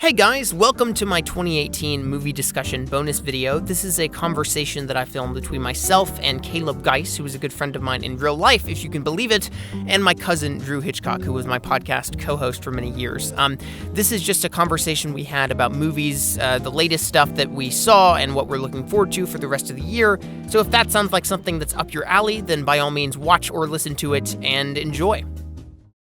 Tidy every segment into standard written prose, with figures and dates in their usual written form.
Hey guys, welcome to my 2018 movie discussion bonus video. This is a conversation that I filmed between myself and Caleb Geis, who is a good friend of mine in real life, if you can believe it, and my cousin Drew Hitchcock, who was my podcast co-host for many years. This is just a conversation we had about movies, the latest stuff that we saw, and what we're looking forward to for the rest of the year. So if that sounds like something that's up your alley, then by all means watch or listen to it and enjoy.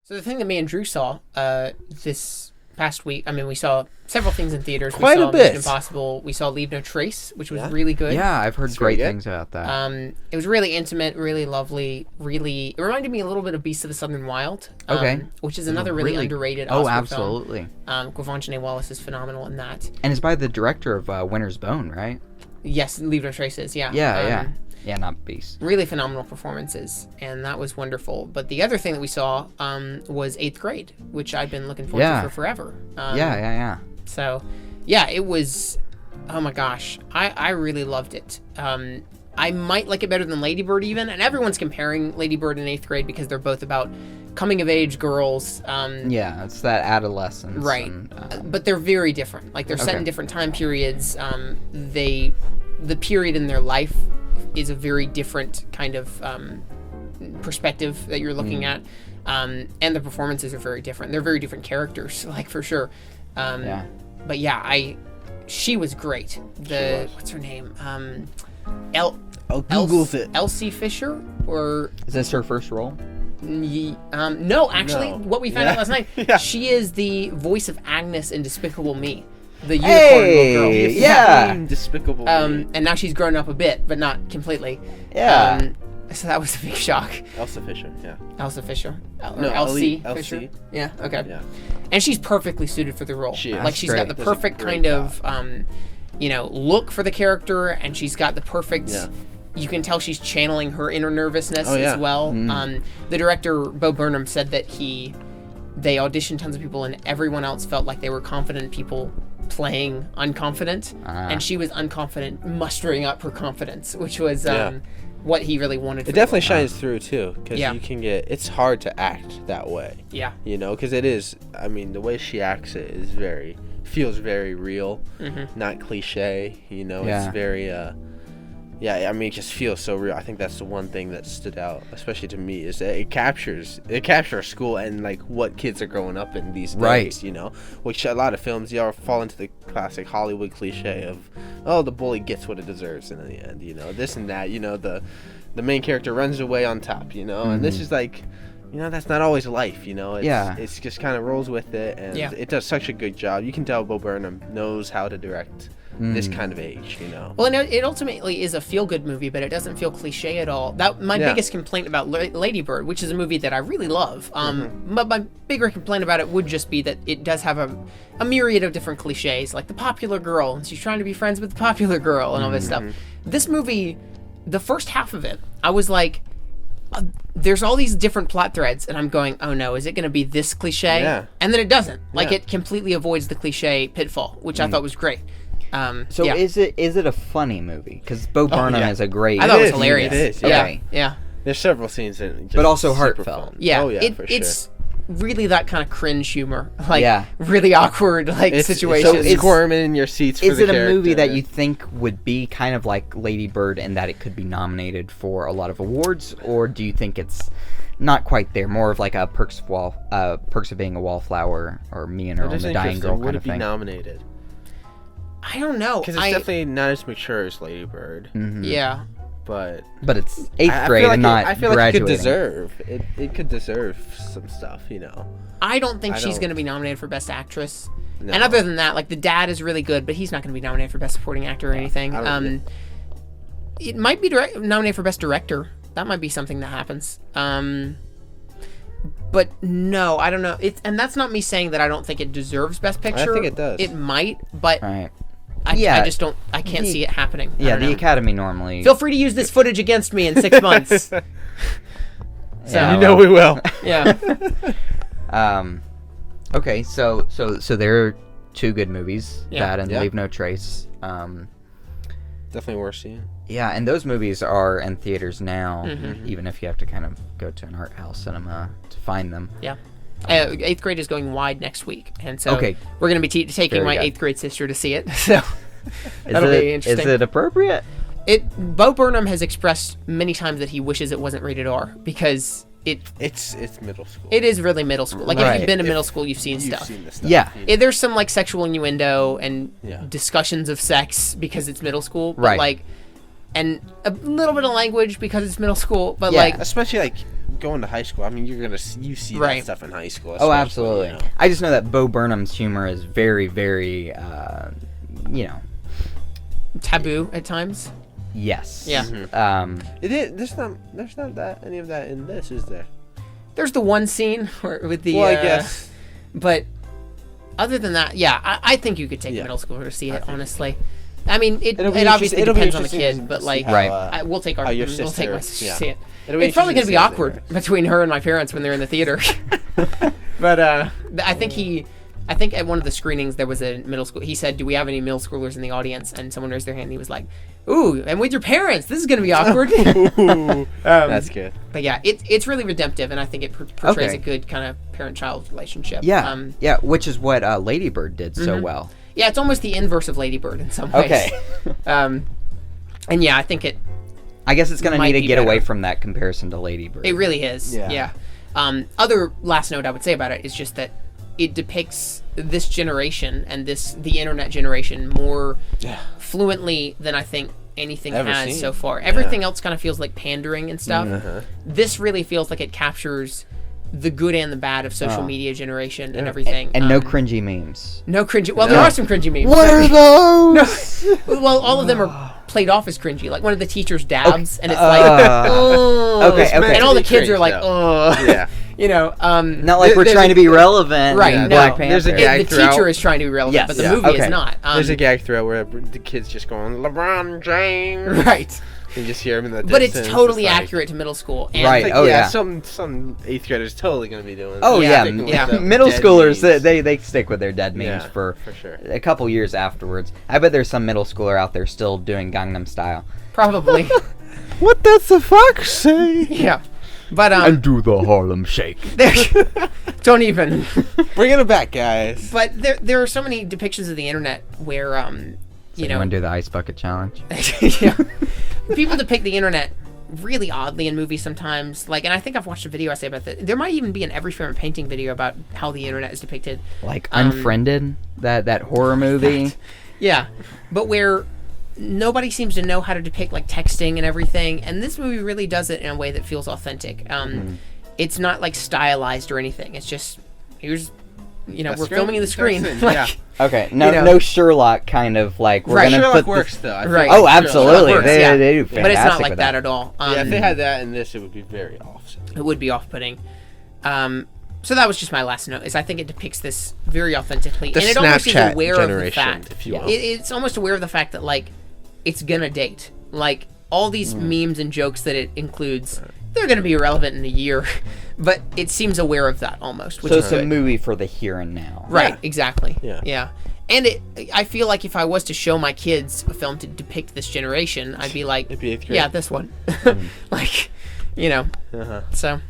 So the thing that me and Drew saw this past week, we saw several things in theaters. Quite we saw a bit. Mission Impossible. We saw Leave No Trace, which was really good. Yeah, I've heard great things about that. It was really intimate, really lovely, really... It reminded me a little bit of Beasts of the Southern Wild. Which is another really underrated Oscar absolutely. film. Quvonchine Wallace is phenomenal in that. And it's by the director of Winter's Bone, right? Yes, Leave No Trace is, yeah. Yeah, not Beast. Really phenomenal performances, and that was wonderful. But the other thing that we saw was 8th Grade, which I've been looking forward to for forever. So, yeah, it was... Oh my gosh. I really loved it. I might like it better than Lady Bird even, and everyone's comparing Lady Bird and 8th Grade because they're both about coming-of-age girls. It's that adolescence. Right. And, but they're very different. Like, they're set in different time periods. The period in their life is a very different kind of perspective that you're looking at. And the performances are very different. They're very different characters, like, for sure. But yeah, she was great. What's her name? Google's it. Elsie Fisher? Or... Is this her first role? No, actually, what we found out last night, she is the voice of Agnes in Despicable Me. The unicorn little girl. Yeah. Despicable Me. And now she's grown up a bit, but not completely. Yeah. So that was a big shock. Elsa Fisher, yeah. Elsa Fisher. Elsie Fisher. Yeah, okay. Yeah. And she's perfectly suited for the role. She is. Like, she's got the perfect kind of, look for the character, and she's got the perfect... Yeah. You can tell she's channeling her inner nervousness as well. The director, Bo Burnham, said that they auditioned tons of people, and everyone else felt like they were confident people playing unconfident, and she was unconfident mustering up her confidence, which was what he really wanted. It definitely shines through too, because you can it's hard to act that way. Yeah. Because it is. The way she acts it feels very real, not cliche. It's very. It just feels so real. I think that's the one thing that stood out, especially to me, is that it captures school and like what kids are growing up in these days, which a lot of films fall into the classic Hollywood cliche of, the bully gets what it deserves in the end, this and that, the main character runs away on top, and this is like, that's not always life, it's just kind of rolls with it, and it does such a good job. You can tell Bo Burnham knows how to direct this kind of age, Well, it ultimately is a feel-good movie, but it doesn't feel cliche at all. My biggest complaint about Lady Bird, which is a movie that I really love, but my bigger complaint about it would just be that it does have a myriad of different cliches, like the popular girl, and she's trying to be friends with the popular girl, and all this stuff. This movie, the first half of it, I was like, there's all these different plot threads, and I'm going, oh no, is it going to be this cliche? Yeah. And then it doesn't. Like, it completely avoids the cliche pitfall, which I thought was great. Is it a funny movie? Because Bo Burnham is a great... I thought it was hilarious. It is, yeah. There's several scenes that but also heartfelt. Yeah. It's really that kind of cringe humor. Like, really awkward situations. So it's squirming in your seats for the character. Is it a movie that you think would be kind of like Lady Bird in that it could be nominated for a lot of awards? Or do you think it's not quite there? More of like a Perks of Being a Wallflower or Me and Earl and the Dying Girl kind of thing? Would it be nominated? I don't know. Because it's definitely not as mature as Lady Bird. Yeah. But it's 8th grade and not graduating. I feel like it could deserve some stuff, I don't think she's going to be nominated for Best Actress. No. And other than that, like, the dad is really good, but he's not going to be nominated for Best Supporting Actor or anything. It might be nominated for Best Director. That might be something that happens. But no, I don't know. And that's not me saying that I don't think it deserves Best Picture. I think it does. It might, but... Right. I just don't. I can't see it happening. Yeah, the Academy normally. Feel free to use this footage against me in 6 months. We will. Yeah. Okay, so there are two good movies, that and Leave No Trace. Definitely worth seeing. Yeah, and those movies are in theaters now, even if you have to kind of go to an art house cinema to find them. Yeah. 8th grade is going wide next week, and so we're going to be taking my 8th grade sister to see it. So that'll be interesting. Is it appropriate? Bo Burnham has expressed many times that he wishes it wasn't rated R because it's middle school. It is really middle school. Like if you've been to middle school, you've seen stuff. The stuff. Yeah. There's some like sexual innuendo and discussions of sex because it's middle school. But, like, and a little bit of language because it's middle school. But like, especially like going to high school. I mean, you see that stuff in high school. Oh, absolutely. You know. I just know that Bo Burnham's humor is very, very, taboo at times. Yes. Yeah. Mm-hmm. There's not that any of that in this, is there? There's the one scene with the. Well, I guess. But other than that, I think you could take a middle schooler to see it. Honestly, I mean, it obviously depends on the kid, but like, we'll take my sister to see it. It's probably going to be awkward between her and my parents when they're in the theater. But I think at one of the screenings there was a middle school. He said, "Do we have any middle schoolers in the audience?" And someone raised their hand. And he was like, "Ooh, and with your parents, this is going to be awkward." That's good. But yeah, it's really redemptive, and I think it portrays a good kind of parent-child relationship. Yeah, which is what Lady Bird did so well. Yeah, it's almost the inverse of Lady Bird in some ways. Okay. And yeah, I think I guess it's going to need to get away from that comparison to Lady Bird. It really is. Yeah. Other last note I would say about it is just that it depicts this generation and the internet generation more fluently than I think anything has so far. Everything else kind of feels like pandering and stuff. This really feels like it captures the good and the bad of social media generation and everything. And no cringy memes. No cringy. Well, there are some cringy memes. What are those? No. Well, all of them are played off as cringy. Like one of the teachers dabs, and it's like, oh, and all the kids are like, oh, yeah. You know, not like we're trying to be relevant. Right. No, Black Panther. There's a gag the teacher is trying to be relevant, but the movie is not. There's a gag throughout where the kid's just going, LeBron James. Right. You just hear him in the distance. But it's totally accurate to middle school. And right. Some 8th graders totally going to be doing. Oh yeah. Middle schoolers they stick with their dead memes for sure. A couple years afterwards. I bet there's some middle schooler out there still doing Gangnam Style. Probably. What does the fox say? Yeah. But and do the Harlem Shake. Don't even. Bringing it back, guys. But there are so many depictions of the internet where you know, want to do the ice bucket challenge? Yeah. People depict the internet really oddly in movies sometimes. Like, and I think I've watched a video essay about that. There might even be an Every Frame a Painting video about how the internet is depicted. Like Unfriended, that horror movie. Yeah, but where nobody seems to know how to depict like texting and everything, and this movie really does it in a way that feels authentic. It's not like stylized or anything. It's just we're filming in the screen. Okay, no Sherlock kind of like we're gonna Sherlock put works though. Right. Oh, absolutely. They do fantastic. But it's not like that at all. If they had that in this, it would be very off. It would be off-putting. So that was just my last note. Is I think it depicts this very authentically, the and it Snapchat almost is aware of the fact. If you will. It's almost aware of the fact that like it's gonna date. Like all these memes and jokes that it includes, they're gonna be irrelevant in a year. But it seems aware of that almost. Which so is it's a movie for the here and now. Right, exactly. Yeah. And I feel like if I was to show my kids a film to depict this generation, I'd be like, it'd be 8th grade. Yeah, this one. Like, so.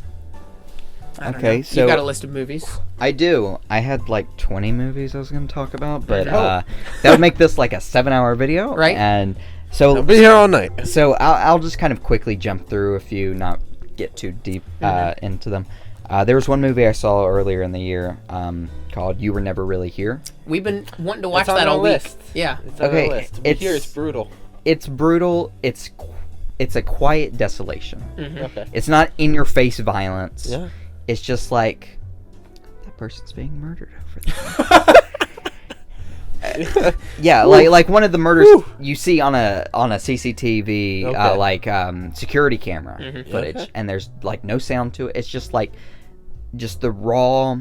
Okay, so you got a list of movies? I do. I had like 20 movies I was going to talk about, but that would make this like a 7-hour video. Right. And so I'll be here all night. So I'll just kind of quickly jump through a few, not get too deep into them. There was one movie I saw earlier in the year called You Were Never Really Here. We've been wanting to watch that all week. Yeah. It's on our list. It's brutal. It's brutal. It's a quiet desolation. Okay. It's not in your face violence. Yeah. It's just like that person's being murdered over there. Yeah, like one of the murders you see on a CCTV security camera footage, and there's like no sound to it. It's just like the raw.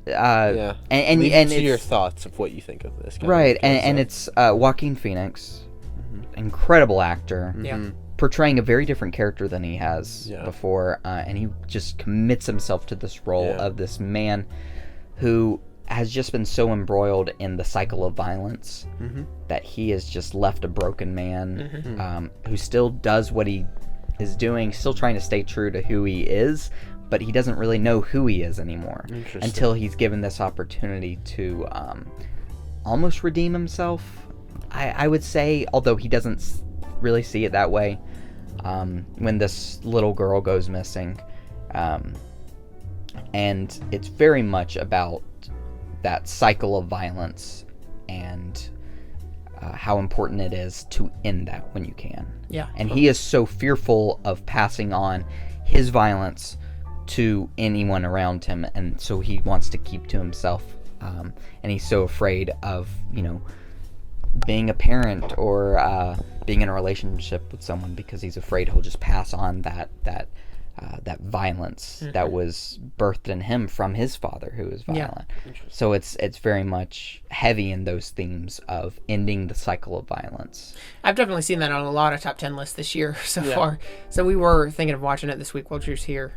And it's your thoughts of what you think of this. Right, and it's Joaquin Phoenix, incredible actor. Yeah. Portraying a very different character than he has before, and he just commits himself to this role of this man who has just been so embroiled in the cycle of violence that he is just left a broken man who still does what he is doing, still trying to stay true to who he is, but he doesn't really know who he is anymore until he's given this opportunity to almost redeem himself, I would say, although he doesn't really see it that way. When this little girl goes missing, and it's very much about that cycle of violence and how important it is to end that when you can. Yeah. And he is so fearful of passing on his violence to anyone around him, and so he wants to keep to himself. And he's so afraid of, being a parent or being in a relationship with someone because he's afraid he'll just pass on that violence that was birthed in him from his father, who is violent. So it's very much heavy in those themes of ending the cycle of violence. I've definitely seen that on a lot of top 10 lists this year so far. So we were thinking of watching it this week while Drew's here.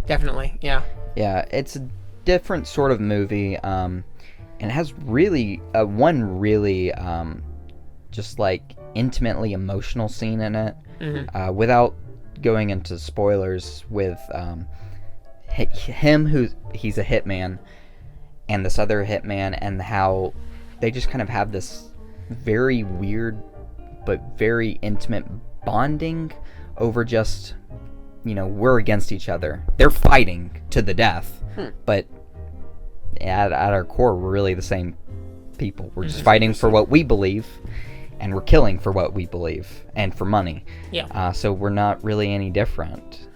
Definitely, yeah. Yeah, it's a different sort of movie, and it has really one really just like intimately emotional scene in it. Without going into spoilers, with him, he's a hitman, and this other hitman, and how they just kind of have this very weird but very intimate bonding over just, we're against each other. They're fighting to the death, but at our core, we're really the same people. We're just fighting for what we believe, and we're killing for what we believe, and for money. Yeah. So we're not really any different.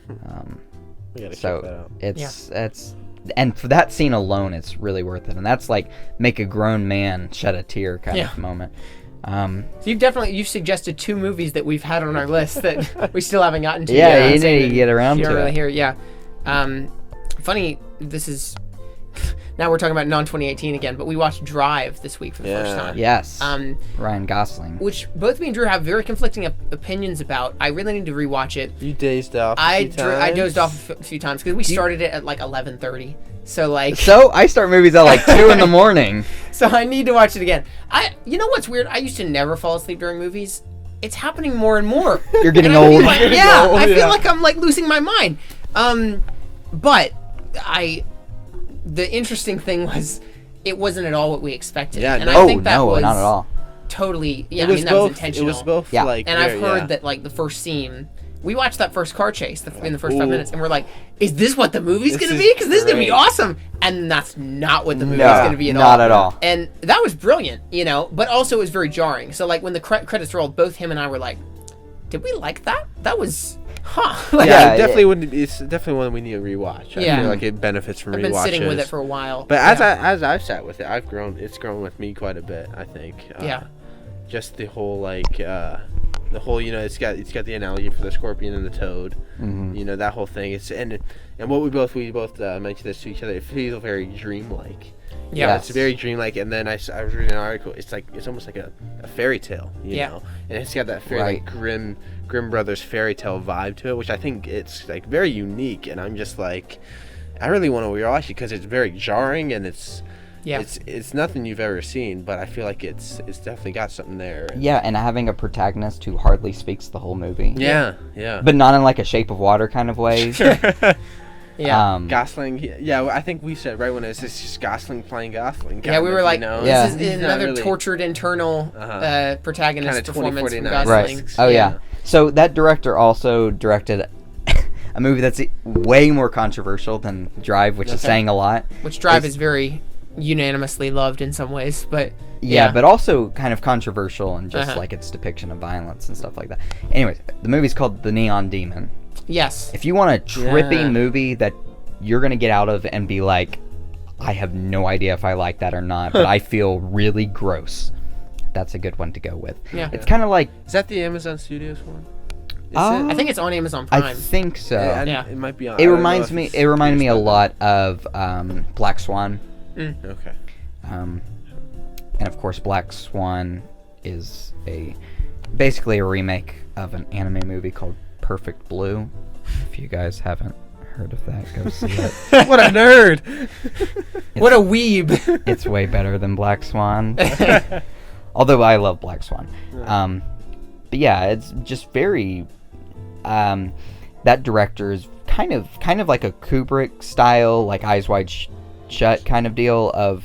We gotta check that out. It's and for that scene alone, it's really worth it. And that's like make a grown man shed a tear kind of moment. So you've suggested 2 movies that we've had on our list that we still haven't gotten to. Yeah, you need to get around to it. Really here, yeah. Funny, this is. Now we're talking about non-2018 again, but we watched Drive this week for the first time. Yes. Ryan Gosling. Which both me and Drew have very conflicting opinions about. I really need to rewatch it. You dozed off a few times? I dozed off a few times because we started it at like 11:30. So I start movies at like 2 in the morning. So I need to watch it again. You know what's weird? I used to never fall asleep during movies. It's happening more and more. You're getting old. I feel like I'm like losing my mind. But the interesting thing was, it wasn't at all what we expected. Yeah, and I think that was not at all. Totally. Yeah, that was intentional. It was both. Yeah. Like, and I've heard that like the first scene, we watched that first car chase in the first 5 minutes, and we're like, "Is this what the movie's gonna be? Because this is gonna be awesome." And that's not what the movie's gonna be at all. Not at all. And that was brilliant, But also it was very jarring. So like when the credits rolled, both him and I were like, "Did we like that? That was." It's definitely one we need to rewatch. I feel like it benefits from rewatches. I've been sitting with it for a while. But as I've sat with it, it's grown with me quite a bit, I think. Just the whole it's got the analogy for the scorpion and the toad. That whole thing. It's and what we both mentioned this to each other. It feels very dreamlike. Yeah, it's very dreamlike. And then I was reading an article. It's almost like a fairy tale, you know. And it's got that very Grimm Brothers fairy tale vibe to it, which I think it's like very unique. And I'm just like, I really want to rewatch it because it's very jarring and it's nothing you've ever seen. But I feel like it's definitely got something there. Yeah, and having a protagonist who hardly speaks the whole movie. Yeah. But not in like a Shape of Water kind of way. Yeah. Gosling. Yeah, I think we said right when it's just Gosling playing Gosling. Yeah, we were like, this is another tortured internal protagonist performance from Gosling. Right. Oh yeah. So that director also directed a movie that's way more controversial than Drive, which is saying a lot. Which Drive is very unanimously loved in some ways, but yeah, but also kind of controversial and just like its depiction of violence and stuff like that. Anyways, the movie's called The Neon Demon. Yes. If you want a trippy movie that you're gonna get out of and be like, I have no idea if I like that or not, but I feel really gross, that's a good one to go with. Yeah. It's kind of like... Is that the Amazon Studios one? I think it's on Amazon Prime. I think so. Yeah. It might be on... It reminded me a lot of Black Swan. Okay. And of course, Black Swan is basically a remake of an anime movie called Perfect Blue. If you guys haven't heard of that, go see it. What a nerd! What a weeb! It's way better than Black Swan. Although I love Black Swan. But yeah, it's just very... that director is kind of like a Kubrick style, like Eyes Wide Shut kind of deal of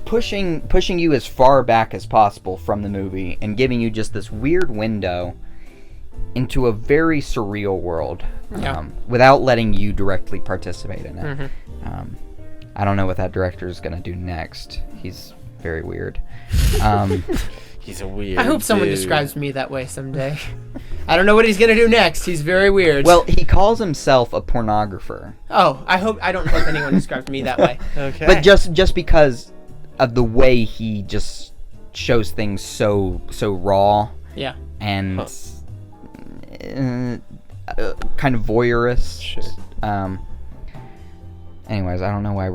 pushing you as far back as possible from the movie and giving you just this weird window into a very surreal world, without letting you directly participate in it. I don't know what that director is going to do next. He's very weird. He's a weird I hope someone describes me that way someday. I don't know what he's going to do next. He's very weird. Well, he calls himself a pornographer. Oh, I don't hope anyone describes me that way. Okay. But just because of the way he just shows things so raw. Yeah. And kind of voyeurist. Sure. Anyways, I don't know why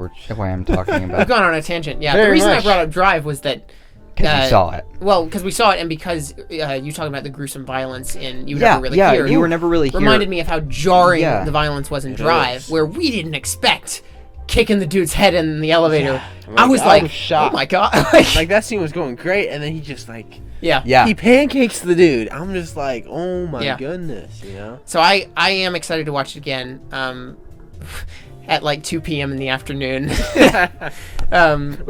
I'm talking about. We've gone on a tangent. Yeah. Very the reason much. I brought up Drive was that because we saw it. Well, because we saw it, and because you talking about the gruesome violence in You Never Really Here. You were never really here. Reminded me of how jarring the violence was in Drive, where we didn't expect kicking the dude's head in the elevator. Yeah. I was shocked. Oh my god! Like that scene was going great, and then he just like yeah he pancakes the dude. I'm just like, oh my goodness, you know. So I am excited to watch it again. At like 2 p.m. in the afternoon. With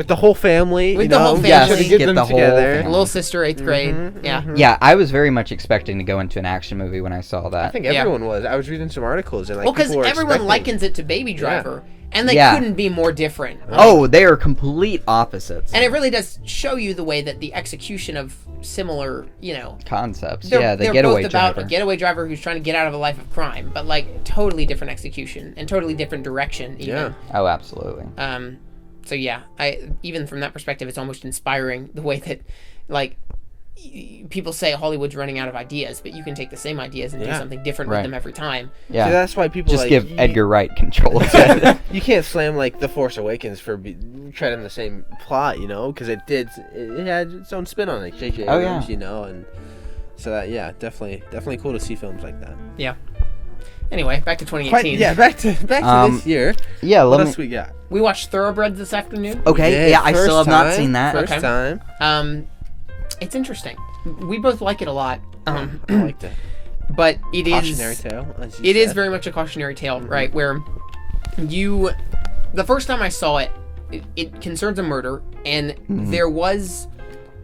the whole family. With the whole family. Yes, get them together. Little sister, 8th grade. Yeah, I was very much expecting to go into an action movie when I saw that. I think everyone was. I was reading some articles and because everyone likens it to Baby Driver. And they couldn't be more different. Right? Oh, they are complete opposites. And it really does show you the way that the execution of similar, concepts. They're getaway both driver. about a getaway driver who's trying to get out of a life of crime, but like totally different execution and totally different direction. Even. Yeah. Oh, absolutely. So yeah, even from that perspective, it's almost inspiring the way that, like, people say Hollywood's running out of ideas, but you can take the same ideas and do something different with them every time. Yeah, so that's why people just give Edgar Wright control of it. You can't slam like The Force Awakens for treading the same plot, because it had its own spin on it. J.J. Abrams, and so that definitely cool to see films like that. Yeah. Anyway, back to 2018. Back to this year. Yeah, what else we got? We watched Thoroughbreds this afternoon. Okay, I still have not seen that. First time. It's interesting. We both like it a lot. I liked it. But it is cautionary tale. It is very much a cautionary tale, right? Where the first time I saw it, it concerns a murder, and there was,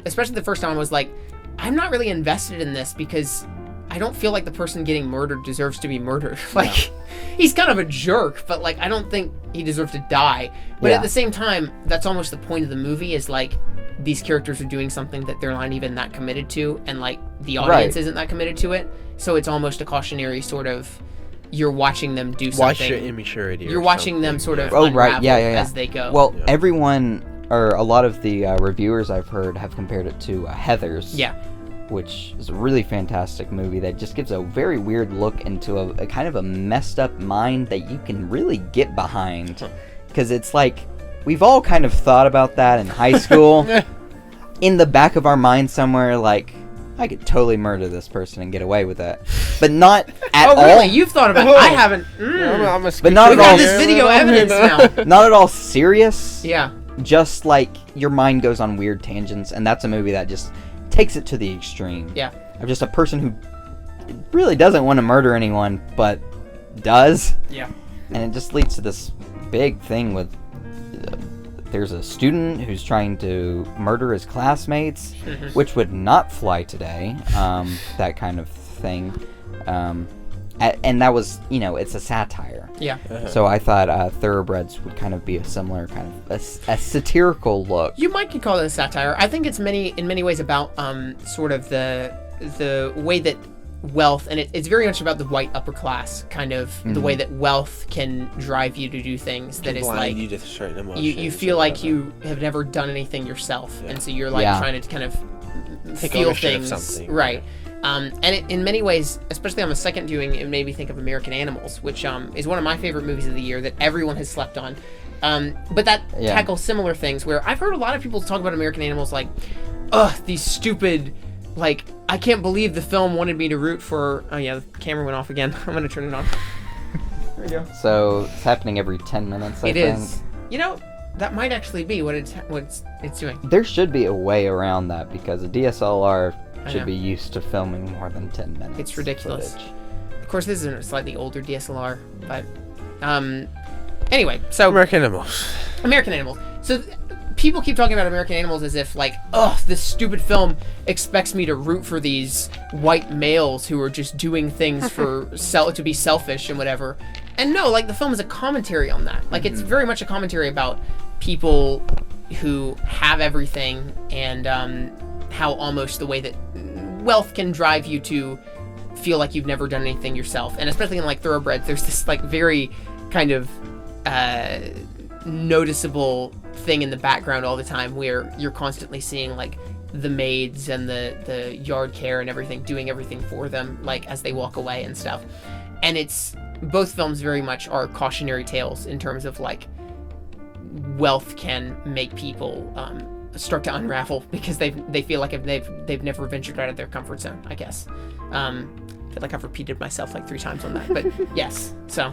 especially the first time, I was like, I'm not really invested in this because I don't feel like the person getting murdered deserves to be murdered. Like, he's kind of a jerk, but like, I don't think he deserves to die. But at the same time, that's almost the point of the movie, is like, these characters are doing something that they're not even that committed to, and like the audience isn't that committed to it. So it's almost a cautionary sort of, you're watching them do something. Watch your immaturity. You're watching them sort of unravel as they go. Well, everyone, or a lot of the reviewers I've heard have compared it to Heathers. Yeah. Which is a really fantastic movie that just gives a very weird look into a kind of a messed up mind that you can really get behind. Because it's like, we've all kind of thought about that in high school. In the back of our mind somewhere, like, I could totally murder this person and get away with it. But not at all. Oh, really? You've thought about it. I haven't. But not at all. We got this video evidence now. Not at all serious. Yeah. Just like, your mind goes on weird tangents, and that's a movie that just takes it to the extreme. Yeah. Of just a person who really doesn't want to murder anyone, but does. Yeah. And it just leads to this big thing with there's a student who's trying to murder his classmates, which would not fly today, that kind of thing. And that was, it's a satire. Yeah. So I thought Thoroughbreds would kind of be a similar kind of a satirical look. You might call it a satire. I think it's in many ways about sort of the way that wealth, and it's very much about the white upper class, kind of the way that wealth can drive you to do things that is like you to certain emotions. You feel like you have never done anything yourself, and so you're like trying to kind of take feel ownership things, of something. right? And in many ways, especially on the second viewing, it made me think of American Animals, which is one of my favorite movies of the year that everyone has slept on. But that tackles similar things, where I've heard a lot of people talk about American Animals like, these stupid, like, I can't believe the film wanted me to root for... Oh yeah, the camera went off again. I'm going to turn it on. There we go. So it's happening every 10 minutes, I think. It is. That might actually be what it's doing. There should be a way around that, because a DSLR should be used to filming more than 10 minutes. It's ridiculous. Footage. Of course, this is a slightly older DSLR, but anyway, so American Animals. So people keep talking about American Animals as if like, oh, this stupid film expects me to root for these white males who are just doing things to be selfish and whatever. And no, like the film is a commentary on that. Like it's very much a commentary about people who have everything and how almost the way that wealth can drive you to feel like you've never done anything yourself. And especially in like Thoroughbreds, there's this like very kind of noticeable thing in the background all the time where you're constantly seeing like the maids and the yard care and everything doing everything for them, like as they walk away and stuff. And it's both films very much are cautionary tales in terms of like wealth can make people start to unravel because they feel like they've never ventured out of their comfort zone, I guess. I feel like I've repeated myself like 3 times on that, but yes. So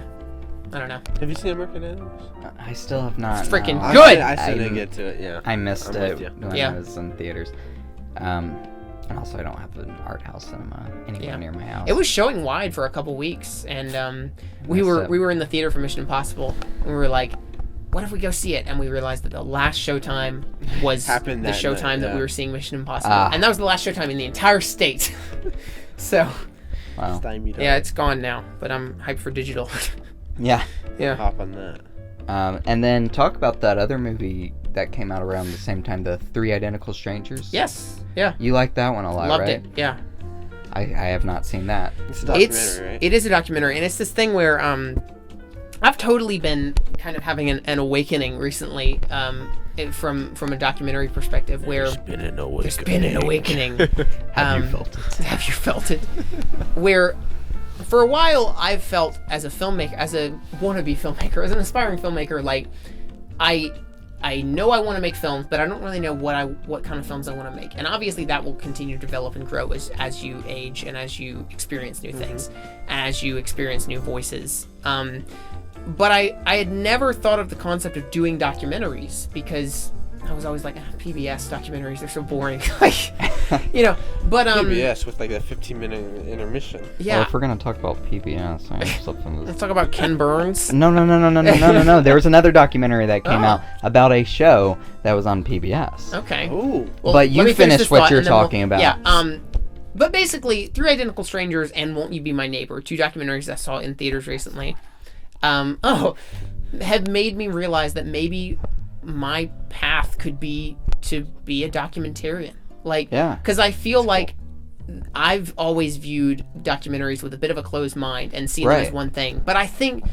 I don't know. Have you seen American Animals? I still have not. It's freaking good. I still didn't get to it. Yeah. I missed it when I was in theaters. And also, I don't have an art house cinema anywhere near my house. It was showing wide for a couple weeks, and we were in the theater for Mission Impossible, and we were like, what if we go see it? And we realized that the last showtime was the showtime that we were seeing Mission Impossible. And that was the last showtime in the entire state. So, wow. Yeah, it's gone now, but I'm hyped for digital. Yeah. Hop on that. And then talk about that other movie that came out around the same time, the 3 Identical Strangers. Yes. Yeah. You liked that one a lot, Loved right? it. Yeah. I have not seen that. It's a documentary, right? It is a documentary, and it's this thing where I've totally been kind of having an awakening recently from a documentary perspective where There's been an awakening. Have you felt it? Have you felt it? Where for a while I've felt as a filmmaker, as a wannabe filmmaker, as an aspiring filmmaker, like I know I want to make films, but I don't really know what kind of films I want to make. And obviously that will continue to develop and grow as you age and as you experience new things, as you experience new voices. But I had never thought of the concept of doing documentaries because I was always like, PBS documentaries, they're so boring. Like, you know, but PBS with like a 15-minute intermission. Yeah. Well, if we're gonna talk about PBS, I have something. Let's talk about Ken Burns. No. There was another documentary that came out about a show that was on PBS. Okay. Ooh. Well, but you finish what you're talking about. Yeah. But basically, 3 Identical Strangers and Won't You Be My Neighbor, 2 documentaries I saw in theaters recently, have made me realize that maybe my path could be to be a documentarian. Like, because I feel like I've always viewed documentaries with a bit of a closed mind and seen them as one thing. But I think,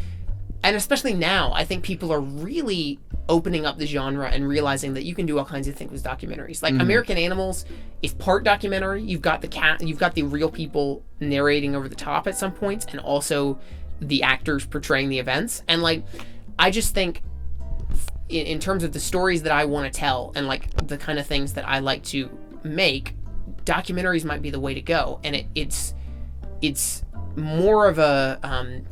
and especially now, I think people are really opening up the genre and realizing that you can do all kinds of things with documentaries. Like American Animals is part documentary. You've got the real people narrating over the top at some points, and also the actors portraying the events. And like, I just think in terms of the stories that I want to tell and like the kind of things that I like to make, documentaries might be the way to go. And it's more of a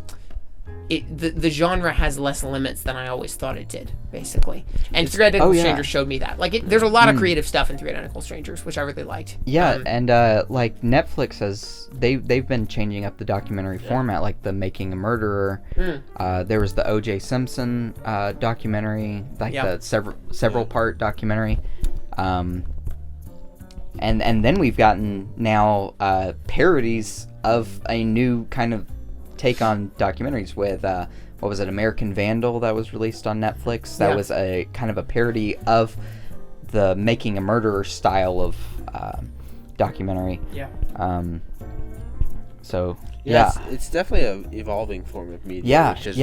the genre has less limits than I always thought it did, basically. And 3 Identical Strangers showed me that. Like, there's a lot of creative stuff in 3 Identical Strangers, which I really liked. Yeah, and like Netflix has they've been changing up the documentary format, like the Making a Murderer. There was the O.J. Simpson documentary, like the several part documentary. And then we've gotten now parodies of a new kind of take on documentaries with what was it, American Vandal, that was released on Netflix. That was a kind of a parody of the Making a Murderer style of documentary. So it's definitely an evolving form of media, which is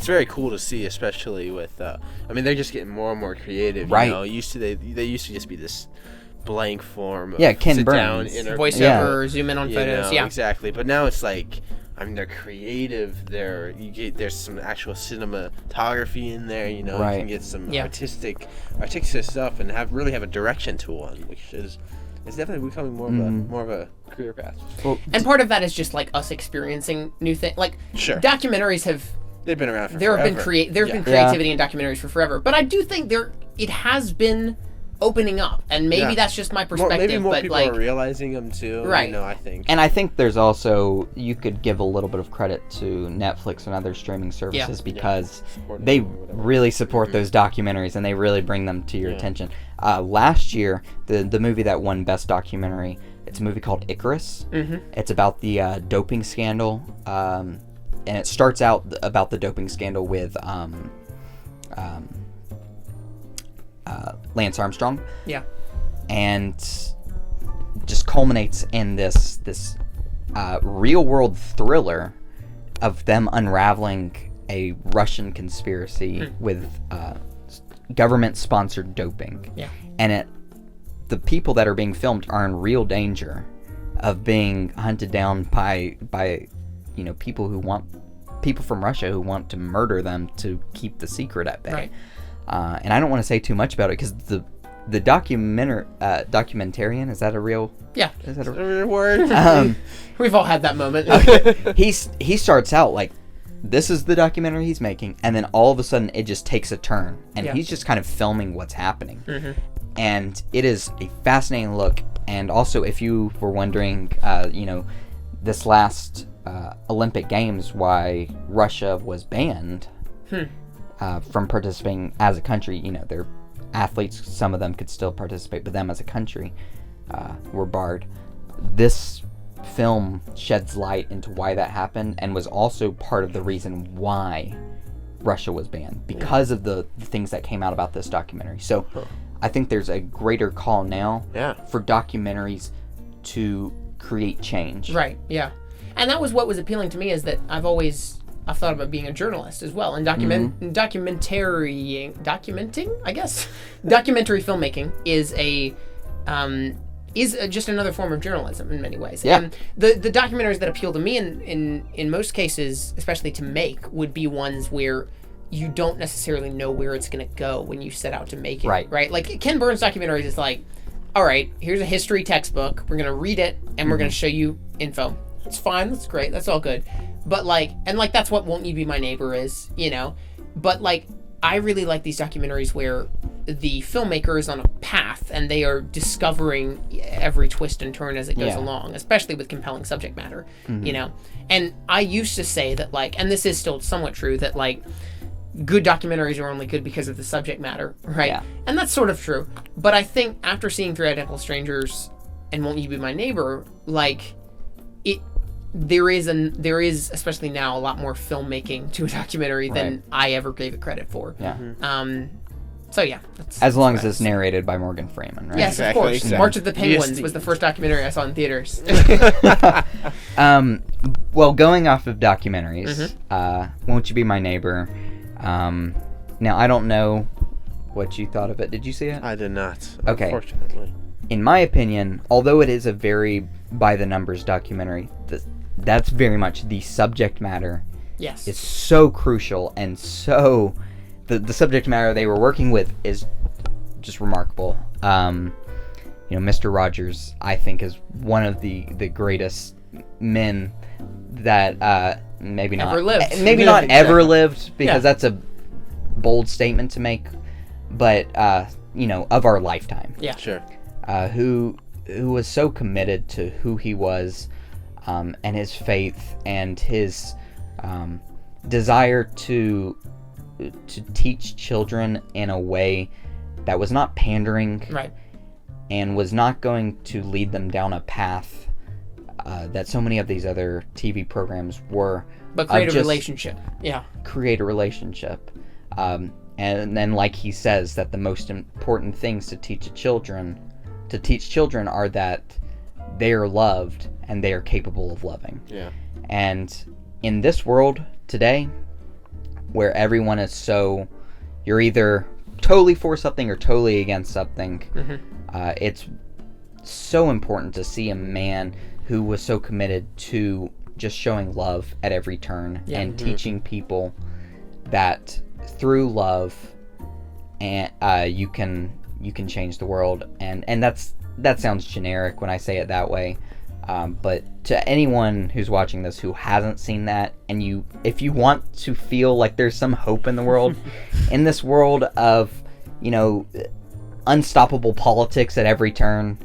very cool to see, especially with I mean, they're just getting more and more creative, you know. They used to just be this blank form of Ken sit Burns down voiceover, zoom in on photos, exactly. But now it's like, I mean, they're creative. There's some actual cinematography in there. You know, you can get some artistic stuff and really have a direction to one, which is definitely becoming more of a career path. Well, and part of that is just like us experiencing new things. Like, documentaries they've been around for forever. There have been creativity in documentaries for forever. But I do think it has been opening up, and maybe that's just my perspective. Maybe more but people are realizing them too. Right. I think. And I think there's also, you could give a little bit of credit to Netflix and other streaming services because they really support those documentaries and they really bring them to your attention. Last year, the movie that won Best Documentary, it's a movie called Icarus. Mm-hmm. It's about the doping scandal, and it starts out about the doping scandal with Lance Armstrong. Yeah. And just culminates in this real world thriller of them unraveling a Russian conspiracy with government sponsored doping. Yeah. And the people that are being filmed are in real danger of being hunted down by people from Russia who want to murder them to keep the secret at bay. Right. And I don't want to say too much about it because the documentarian, is that a real? Yeah. Is that a real word? We've all had that moment. Okay. He starts out like, this is the documentary he's making, and then all of a sudden it just takes a turn, and he's just kind of filming what's happening. Mm-hmm. And it is a fascinating look. And also, if you were wondering, this last Olympic Games, why Russia was banned from participating as a country, their athletes, some of them could still participate, but them as a country were barred. This film sheds light into why that happened and was also part of the reason why Russia was banned, because of the things that came out about this documentary. So I think there's a greater call now for documentaries to create change. Right, yeah. And that was what was appealing to me, is that I've thought about being a journalist as well, and documentary filmmaking is just another form of journalism in many ways. Yeah. And the documentaries that appeal to me in most cases, especially to make, would be ones where you don't necessarily know where it's going to go when you set out to make it. Right? Like Ken Burns' documentaries is like, all right, here's a history textbook. We're going to read it and we're going to show you info. It's fine. That's great. That's all good. But that's what Won't You Be My Neighbor is, But I really like these documentaries where the filmmaker is on a path and they are discovering every twist and turn as it goes along, especially with compelling subject matter, And I used to say that and this is still somewhat true, that good documentaries are only good because of the subject matter, right? Yeah. And that's sort of true. But I think after seeing Three Identical Strangers and Won't You Be My Neighbor, there is, especially now, a lot more filmmaking to a documentary than I ever gave it credit for. Yeah. So yeah. As long as it's narrated by Morgan Freeman, right? Yes, exactly, of course. Exactly. March of the Penguins was the first documentary I saw in theaters. Well, going off of documentaries, Won't You Be My Neighbor? Now, I don't know what you thought of it. Did you see it? I did not, okay. Unfortunately. In my opinion, although it is a very by-the-numbers documentary, that's very much the subject matter. Yes. It's so crucial, and so the subject matter they were working with is just remarkable. Mr. Rogers, I think, is one of the greatest men that maybe not ever lived, because that's a bold statement to make, but of our lifetime. Yeah, sure. Who was so committed to who he was, and his faith and his desire to teach children in a way that was not pandering, right, and was not going to lead them down a path that so many of these other TV programs were. But create a relationship. Yeah. Create a relationship. And then, like he says, that the most important things to teach children are that they are loved and they are capable of loving. Yeah. And in this world today, where everyone is you're either totally for something or totally against something, it's so important to see a man who was so committed to just showing love at every turn and teaching people that through love and you can change the world, and that sounds generic when I say it that way, but to anyone who's watching this who hasn't seen that, and if you want to feel like there's some hope in the world, in this world of unstoppable politics at every turn,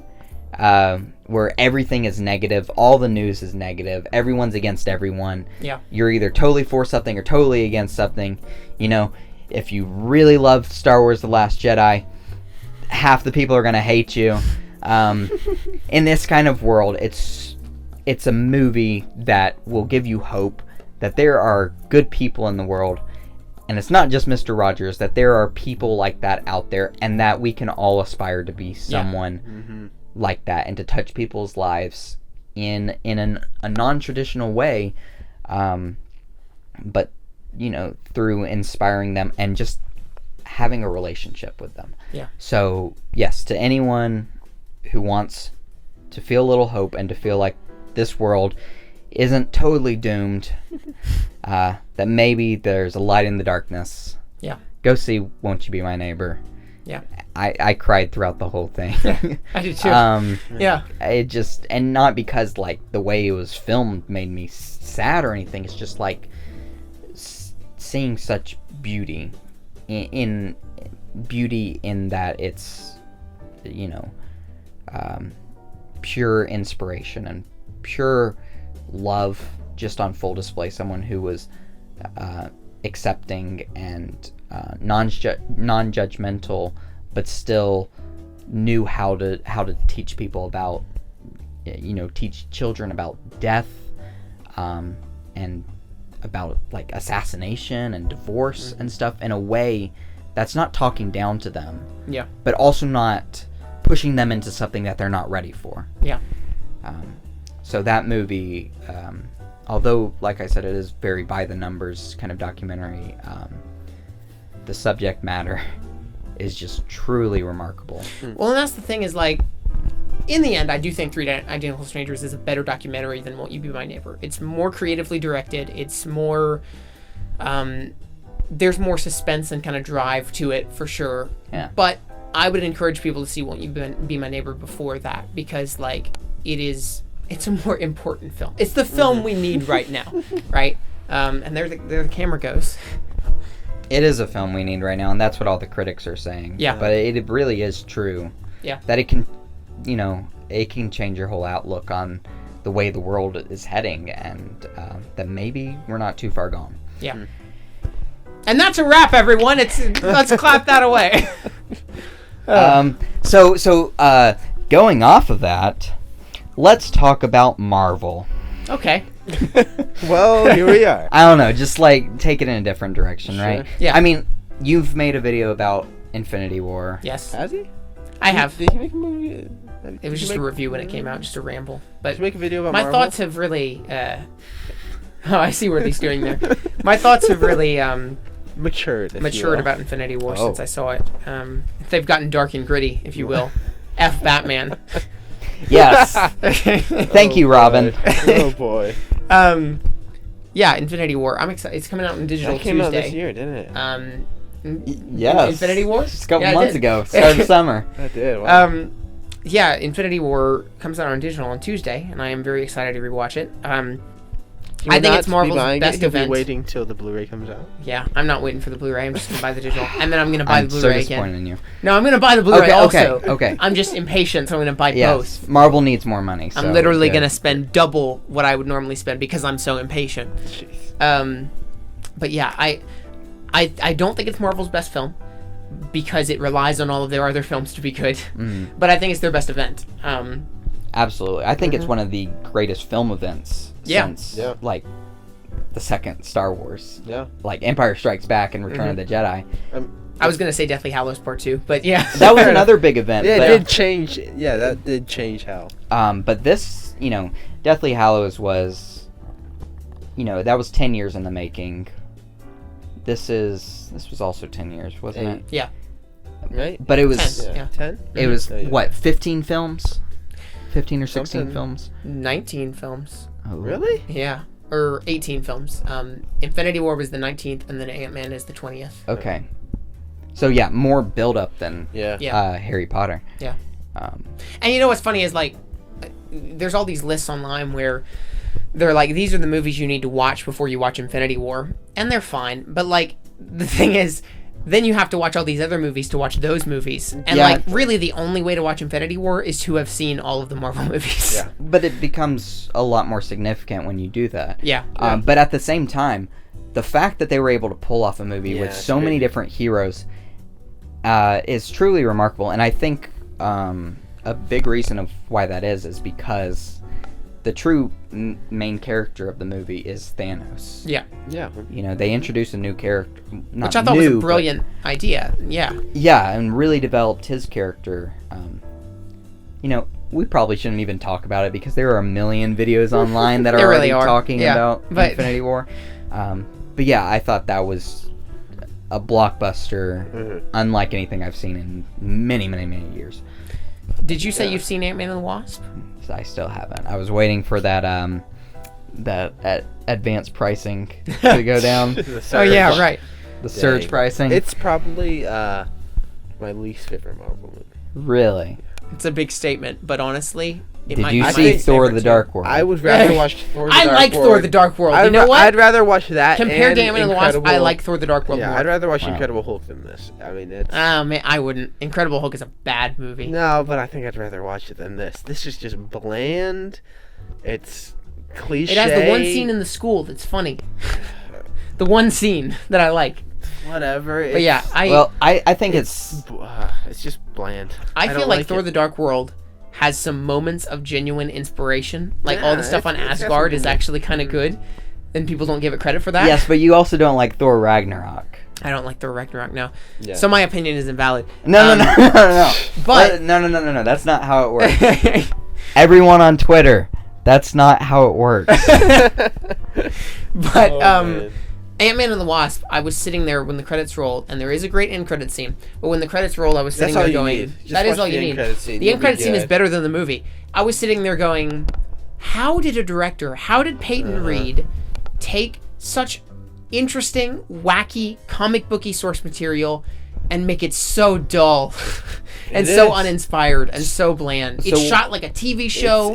where everything is negative, all the news is negative, everyone's against everyone. Yeah. You're either totally for something or totally against something. You know, if you really love Star Wars The Last Jedi, half the people are going to hate you. In this kind of world, it's a movie that will give you hope that there are good people in the world, and it's not just Mr. Rogers, that there are people like that out there, and that we can all aspire to be someone like that, and to touch people's lives in a non-traditional way, but, you know, through inspiring them and just having a relationship with them. Yeah. So, yes, to anyone who wants to feel a little hope and to feel like this world isn't totally doomed, that maybe there's a light in the darkness. Yeah. Go see Won't You Be My Neighbor. Yeah. I cried throughout the whole thing. I did too. Yeah. It just, and not because like the way it was filmed made me sad or anything. It's just like seeing such beauty in beauty in that it's, you know, pure inspiration and pure love just on full display. Someone who was accepting and non-judgmental, but still knew how to teach people about, you know, teach children about death, and about like assassination and divorce and stuff in a way that's not talking down to them. Yeah. But also not pushing them into something that they're not ready for. Yeah. So that movie, although, like I said, it is very by the numbers kind of documentary, the subject matter is just truly remarkable. Well, and that's the thing is, like, in the end, I do think Three Identical Strangers is a better documentary than Won't You Be My Neighbor. It's more creatively directed. It's more, there's more suspense and kind of drive to it, for sure. Yeah. But I would encourage people to see Won't You Be My Neighbor before that, because, like, it's a more important film. It's the film we need right now, right? And there the camera goes. It is a film we need right now, and that's what all the critics are saying. Yeah. But it really is true. Yeah. That it can, you know, it can change your whole outlook on the way the world is heading, and that maybe we're not too far gone. Yeah. And that's a wrap, everyone. Let's clap that away. So going off of that, let's talk about Marvel. Okay. Well, here we are. I don't know, just like take it in a different direction, right? Yeah. I mean, you've made a video about Infinity War. Yes. Has he? I have. Did he make a movie? It was just a review when it came out, just a ramble. But did you make a video about my Marvel? thoughts have really. I see what he's doing there. My thoughts have really matured about Infinity War since I saw it. They've gotten dark and gritty, if you will. F Batman. Yes. Thank you, Robin. Oh boy. Yeah, Infinity War. I'm excited. It's coming out in digital That came Tuesday. out this year, didn't it? Yes. Infinity War? Just a couple months ago. Start of summer. That did. Wow. Yeah, Infinity War comes out on digital on Tuesday, and I am very excited to rewatch it. I think it's Marvel's best event. You'll be waiting till the Blu-ray comes out. Yeah, I'm not waiting for the Blu-ray. I'm just gonna buy the digital, and then I'm gonna buy the Blu-ray I'm so disappointed again. in you. No, I'm gonna buy the Blu-ray also. Okay. I'm just impatient, so I'm gonna buy Yes. both. Marvel needs more money. So I'm literally good. gonna spend double what I would normally spend because I'm so impatient. Jeez. But yeah, I don't think it's Marvel's best film because it relies on all of their other films to be good. But I think it's their best event. Absolutely, I think it's one of the greatest film events since like the second Star Wars. Yeah. Like Empire Strikes Back and Return of the Jedi. I was gonna say Deathly Hallows Part 2, but yeah. That was another big event. Yeah, it did change. Yeah, that did change how. But this, you know, Deathly Hallows was, you know, that was 10 years in the making. This was also 10 years, wasn't it? Yeah. Right? But it was 10. Yeah. 10? It was what, 15 films? 15 or 16 Something. films? 19 films. Oh. Really? Yeah. Or 18 films. Infinity War was the 19th, and then Ant-Man is the 20th. Okay. So yeah, more build up than Harry Potter. Yeah. And you know what's funny is, like, there's all these lists online where they're like, these are the movies you need to watch before you watch Infinity War, and they're fine. But, like, the thing is, then you have to watch all these other movies to watch those movies. And, like, really the only way to watch Infinity War is to have seen all of the Marvel movies. Yeah. But it becomes a lot more significant when you do that. Yeah. But at the same time, the fact that they were able to pull off a movie with so many different heroes is truly remarkable. And I think a big reason of why that is because the true main character of the movie is Thanos. Yeah. Yeah. You know, they introduced a new character. Which I thought was a brilliant idea. Yeah. Yeah, and really developed his character. You know, we probably shouldn't even talk about it because there are a million videos online that are already talking about Infinity War. But yeah, I thought that was a blockbuster unlike anything I've seen in many, many, many years. Did you say you've seen Ant-Man and the Wasp? I still haven't. I was waiting for that advanced pricing to go down. Oh yeah, right. The surge pricing. It's probably my least favorite Marvel movie. Really? It's a big statement, but honestly, did you see Thor: The Dark World? I would rather watch Thor: The Dark World. I like Thor: The Dark World. You know what? I'd rather watch that compared to Ant-Man and the Wasp. I like Thor: The Dark World more. I'd rather watch Incredible Hulk than this. I mean, it's. Man, I wouldn't. Incredible Hulk is a bad movie. No, but I think I'd rather watch it than this. This is just bland. It's cliche. It has the one scene in the school that's funny. The one scene that I like. Whatever. But yeah, I think it's just bland. I feel like Thor: The Dark World has some moments of genuine inspiration. Like all the stuff on Asgard is actually kind of good, and people don't give it credit for that. Yes, but you also don't like Thor Ragnarok. I don't like Thor Ragnarok, no. Yeah. So my opinion is invalid. No. But no. That's not how it works. Everyone on Twitter, that's not how it works. But Ant-Man and the Wasp, I was sitting there when the credits rolled, and there is a great end credit scene, but when the credits rolled, I was sitting there going, that is all you need. The end credit scene is better than the movie. I was sitting there going, how did Peyton Reed take such interesting, wacky, comic booky source material and make it so dull and so uninspired and so bland? It's shot like a TV show.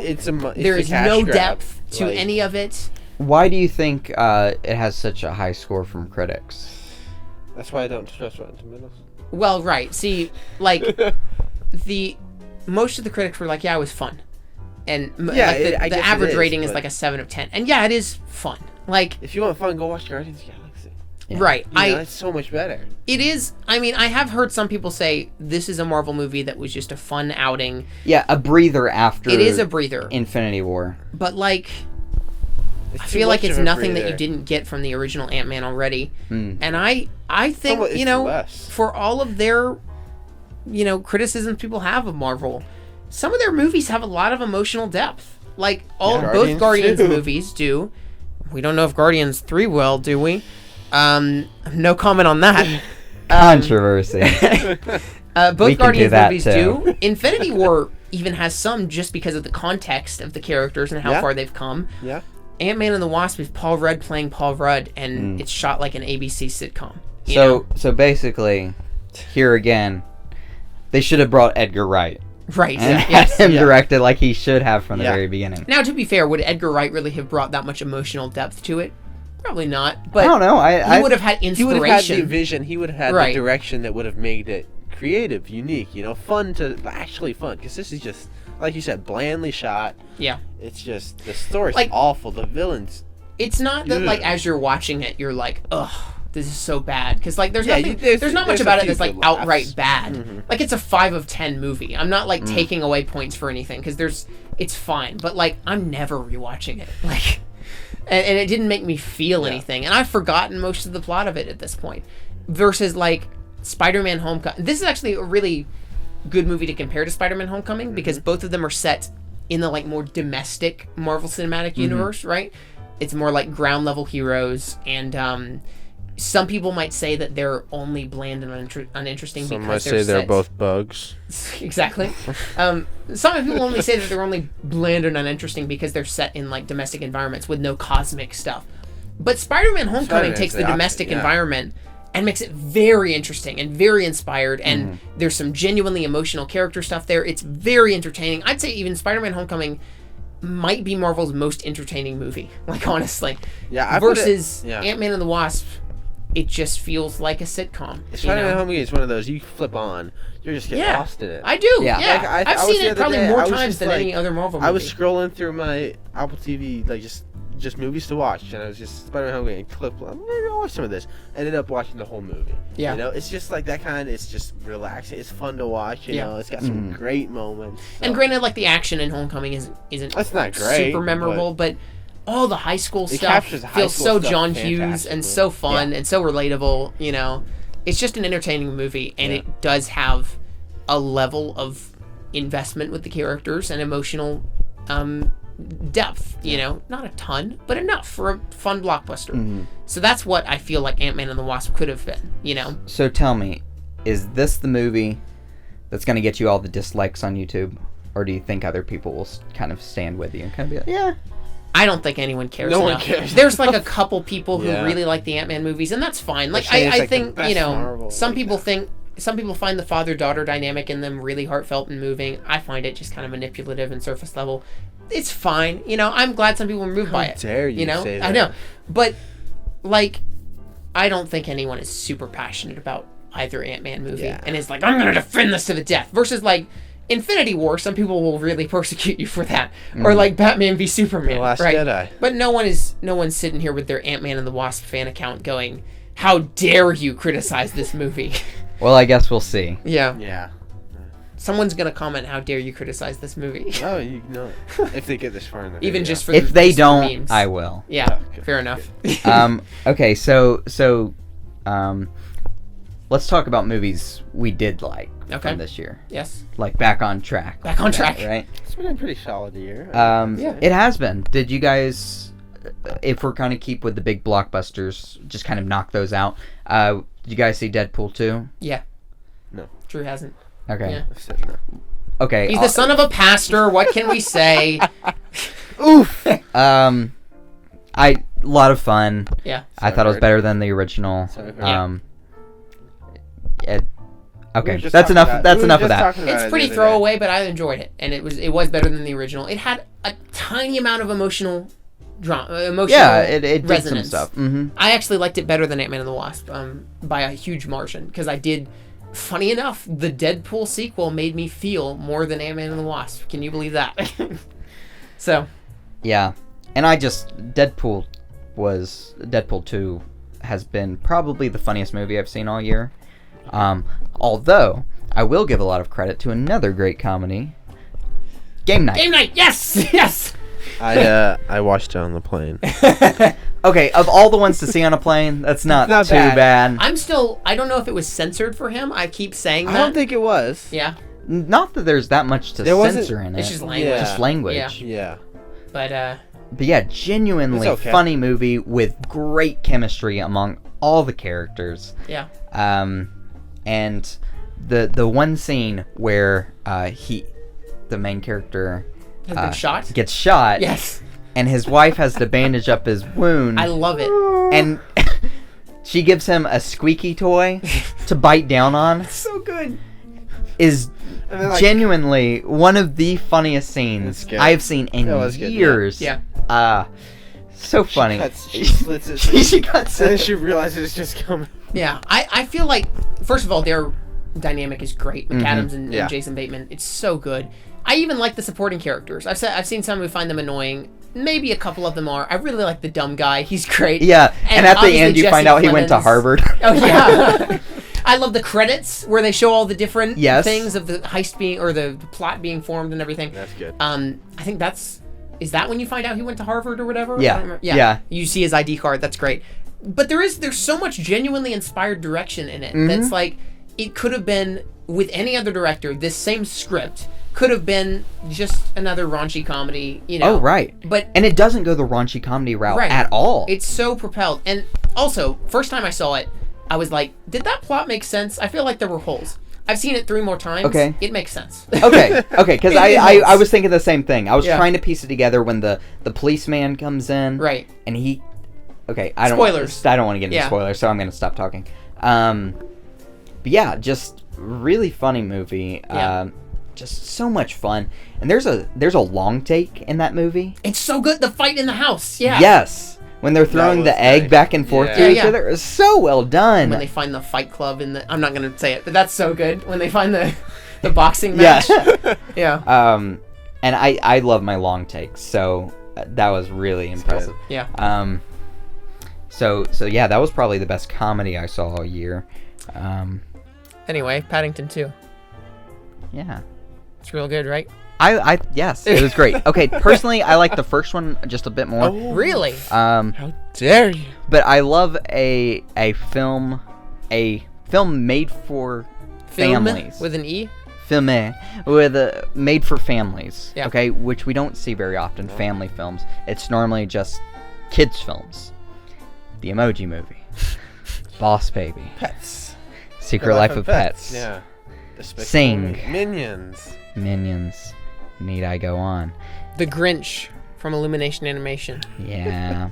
There is no depth to any of it. Why do you think it has such a high score from critics? That's why I don't trust Rotten Tomatoes. Well, right. See, like, most of the critics were like, yeah, it was fun. And the average rating is like a 7 of 10. And yeah, it is fun. Like, if you want fun, go watch Guardians of the Galaxy. Yeah. Right. It's so much better. It is. I mean, I have heard some people say this is a Marvel movie that was just a fun outing. Yeah, a breather after. It is a breather. Infinity War. But, like, I feel like it's nothing that you didn't get from the original Ant-Man already. And I think, for all of their, criticisms people have of Marvel, some of their movies have a lot of emotional depth. Like, both Guardians movies do. We don't know if Guardians 3 will, do we? No comment on that. Controversy. Both Guardians movies do. Infinity War even has some just because of the context of the characters and how far they've come. Yeah. Ant-Man and the Wasp is Paul Rudd playing Paul Rudd, and it's shot like an ABC sitcom. So basically, here again, they should have brought Edgar Wright. Right. And had him directed like he should have from the very beginning. Now, to be fair, would Edgar Wright really have brought that much emotional depth to it? Probably not. But I don't know. He would have had inspiration. He would have had the vision. He would have had the direction that would have made it creative, unique, fun actually fun. Because this is just, like you said, blandly shot. Yeah. It's just, the story's awful. The villains. It's not that, as you're watching it, you're like, ugh, this is so bad. Because, there's nothing, there's not much about it that's, outright bad. Mm-hmm. It's a 5 of 10 movie. I'm not, taking away points for anything. Because it's fine. But, I'm never rewatching it. And it didn't make me feel anything. And I've forgotten most of the plot of it at this point. Versus, Spider-Man Homecoming. This is actually a really good movie to compare to Spider-Man Homecoming because both of them are set in the more domestic Marvel Cinematic Universe, right? It's more ground level heroes, and some people might say that they're only bland and uninteresting. Some might say they're both bugs. Exactly. Some people only say that they're only bland and uninteresting because they're set in domestic environments with no cosmic stuff. But Spider-Man Homecoming takes the domestic environment and makes it very interesting and very inspired, and there's some genuinely emotional character stuff there. It's very entertaining. I'd say even Spider-Man Homecoming might be Marvel's most entertaining movie, honestly. Yeah. Versus Ant-Man and the Wasp, it just feels like a sitcom. Spider-Man Homecoming is one of those you flip on, you're just getting lost in it. I do. Yeah. Like, I've seen it probably more times than any other Marvel movie. I was scrolling through my Apple TV, like just movies to watch, and I was just Spider-Man Homecoming, maybe I'll watch some of this. Ended up watching the whole movie. Yeah. You know, it's just like that kind. It's just relaxing. It's fun to watch. You know, it's got some great moments. So. And granted, like the action in Homecoming isn't that's not great, super memorable, but all the high school stuff feels so John Hughes and so fun and so relatable. You know, it's just an entertaining movie, and it does have a level of investment with the characters and emotional depth, you know, not a ton, but enough for a fun blockbuster. So that's what I feel like Ant-Man and the Wasp could have been, you know. So tell me, is this the movie that's going to get you all the dislikes on YouTube, or do you think other people will kind of stand with you and kind of be like, yeah? I don't think anyone cares. No one cares. There's like a couple people who really like the Ant-Man movies, and that's fine. Like I think, you know, Marvel, some people find the father-daughter dynamic in them really heartfelt and moving. I find it just kind of manipulative and surface level. It's fine, you know. I'm glad some people were moved by it. How dare you know? say that? I know, but like, I don't think anyone is super passionate about either Ant-Man movie and is like, I'm gonna defend this to the death. Versus like Infinity War, some people will really persecute you for that, or like Batman v Superman, The Last right? Jedi. But no one's sitting here with their Ant-Man and the Wasp fan account going, "How dare you criticize this movie?" Well, I guess we'll see. Yeah. Someone's gonna comment, "How dare you criticize this movie?" Oh, you know, if they get this far in the even just for if they don't, memes. I will. Yeah, fair enough. Okay, so let's talk about movies we did like from this year. Yes. Like Back on Track. Back on Track, right? It's been a pretty solid year. It has been. Did you guys, if we're kind of keep with the big blockbusters, just kind of knock those out? Did you guys see Deadpool 2? Yeah. No. Drew hasn't. Okay. Yeah. I've said no. Okay. He's the son of a pastor. What can we say? Oof. A lot of fun. Yeah. I thought it was better than the original. Okay, that's enough. That's enough of that. It's pretty throwaway, but I enjoyed it, and it was better than the original. It had a tiny amount of emotional drama, it resonance. did some stuff. I actually liked it better than Ant-Man and the Wasp by a huge margin, because I did. Funny enough, the Deadpool sequel made me feel more than Ant-Man and the Wasp. Can you believe that? So. Yeah, and Deadpool 2 has been probably the funniest movie I've seen all year. Although I will give a lot of credit to another great comedy, Game Night. Game Night, yes, yes. I watched it on the plane. Okay, of all the ones to see on a plane, that's not too bad. I don't know if it was censored for him. I keep saying that. I don't think it was. Yeah. Not that there's that much to censor in it. It's just language. Yeah. Just language. Yeah. But yeah, genuinely funny movie with great chemistry among all the characters. Yeah. And the one scene where the main character has been shot? Gets shot. Yes. And his wife has to bandage up his wound. I love it. And she gives him a squeaky toy to bite down on. It's so good. Is genuinely one of the funniest scenes I've seen in years. Yeah. So funny. She slits it. She cuts it. And then she realizes it's just coming. Yeah. I feel like, first of all, their dynamic is great. McAdams and Jason Bateman. It's so good. I even like the supporting characters. I've seen some who find them annoying. Maybe a couple of them are. I really like the dumb guy. He's great. Yeah, and at the end you find out he went to Harvard. Oh, yeah. I love the credits where they show all the different things of the heist being, or the plot being formed and everything. That's good. I think is that when you find out he went to Harvard or whatever? Yeah. Yeah. You see his ID card. That's great. But there's so much genuinely inspired direction in it. That's like, it could have been, with any other director, this same script could have been just another raunchy comedy, you know. Oh, right. And it doesn't go the raunchy comedy route at all. It's so propelled. And also, first time I saw it, I was like, did that plot make sense? I feel like there were holes. I've seen it 3 more times. Okay. It makes sense. Okay, because I was thinking the same thing. I was trying to piece it together when the policeman comes in. Right. And he... Okay, spoilers. I don't want to get into spoilers, so I'm going to stop talking. But yeah, just really funny movie. Just so much fun. And there's a long take in that movie. It's so good. The fight in the house. Yeah. Yes. when they're throwing the egg back and forth to each other. It's so well done. When they find the Fight Club I'm not going to say it, but that's so good. When they find the boxing match. Yeah. And I love my long takes, so that was really impressive. Yeah. So yeah, that was probably the best comedy I saw all year. Anyway, Paddington 2. Yeah. It's real good, right? Yes, it was great. Okay, personally, I like the first one just a bit more. Oh, really? How dare you? But I love a film made for families. With an E? Film made for families. Yeah. Okay, which we don't see very often. Family films. It's normally just kids films. The Emoji Movie, Boss Baby, Pets, Secret Life of Pets. Yeah. Sing. Minions. Need I go on? The Grinch from Illumination Animation. Yeah.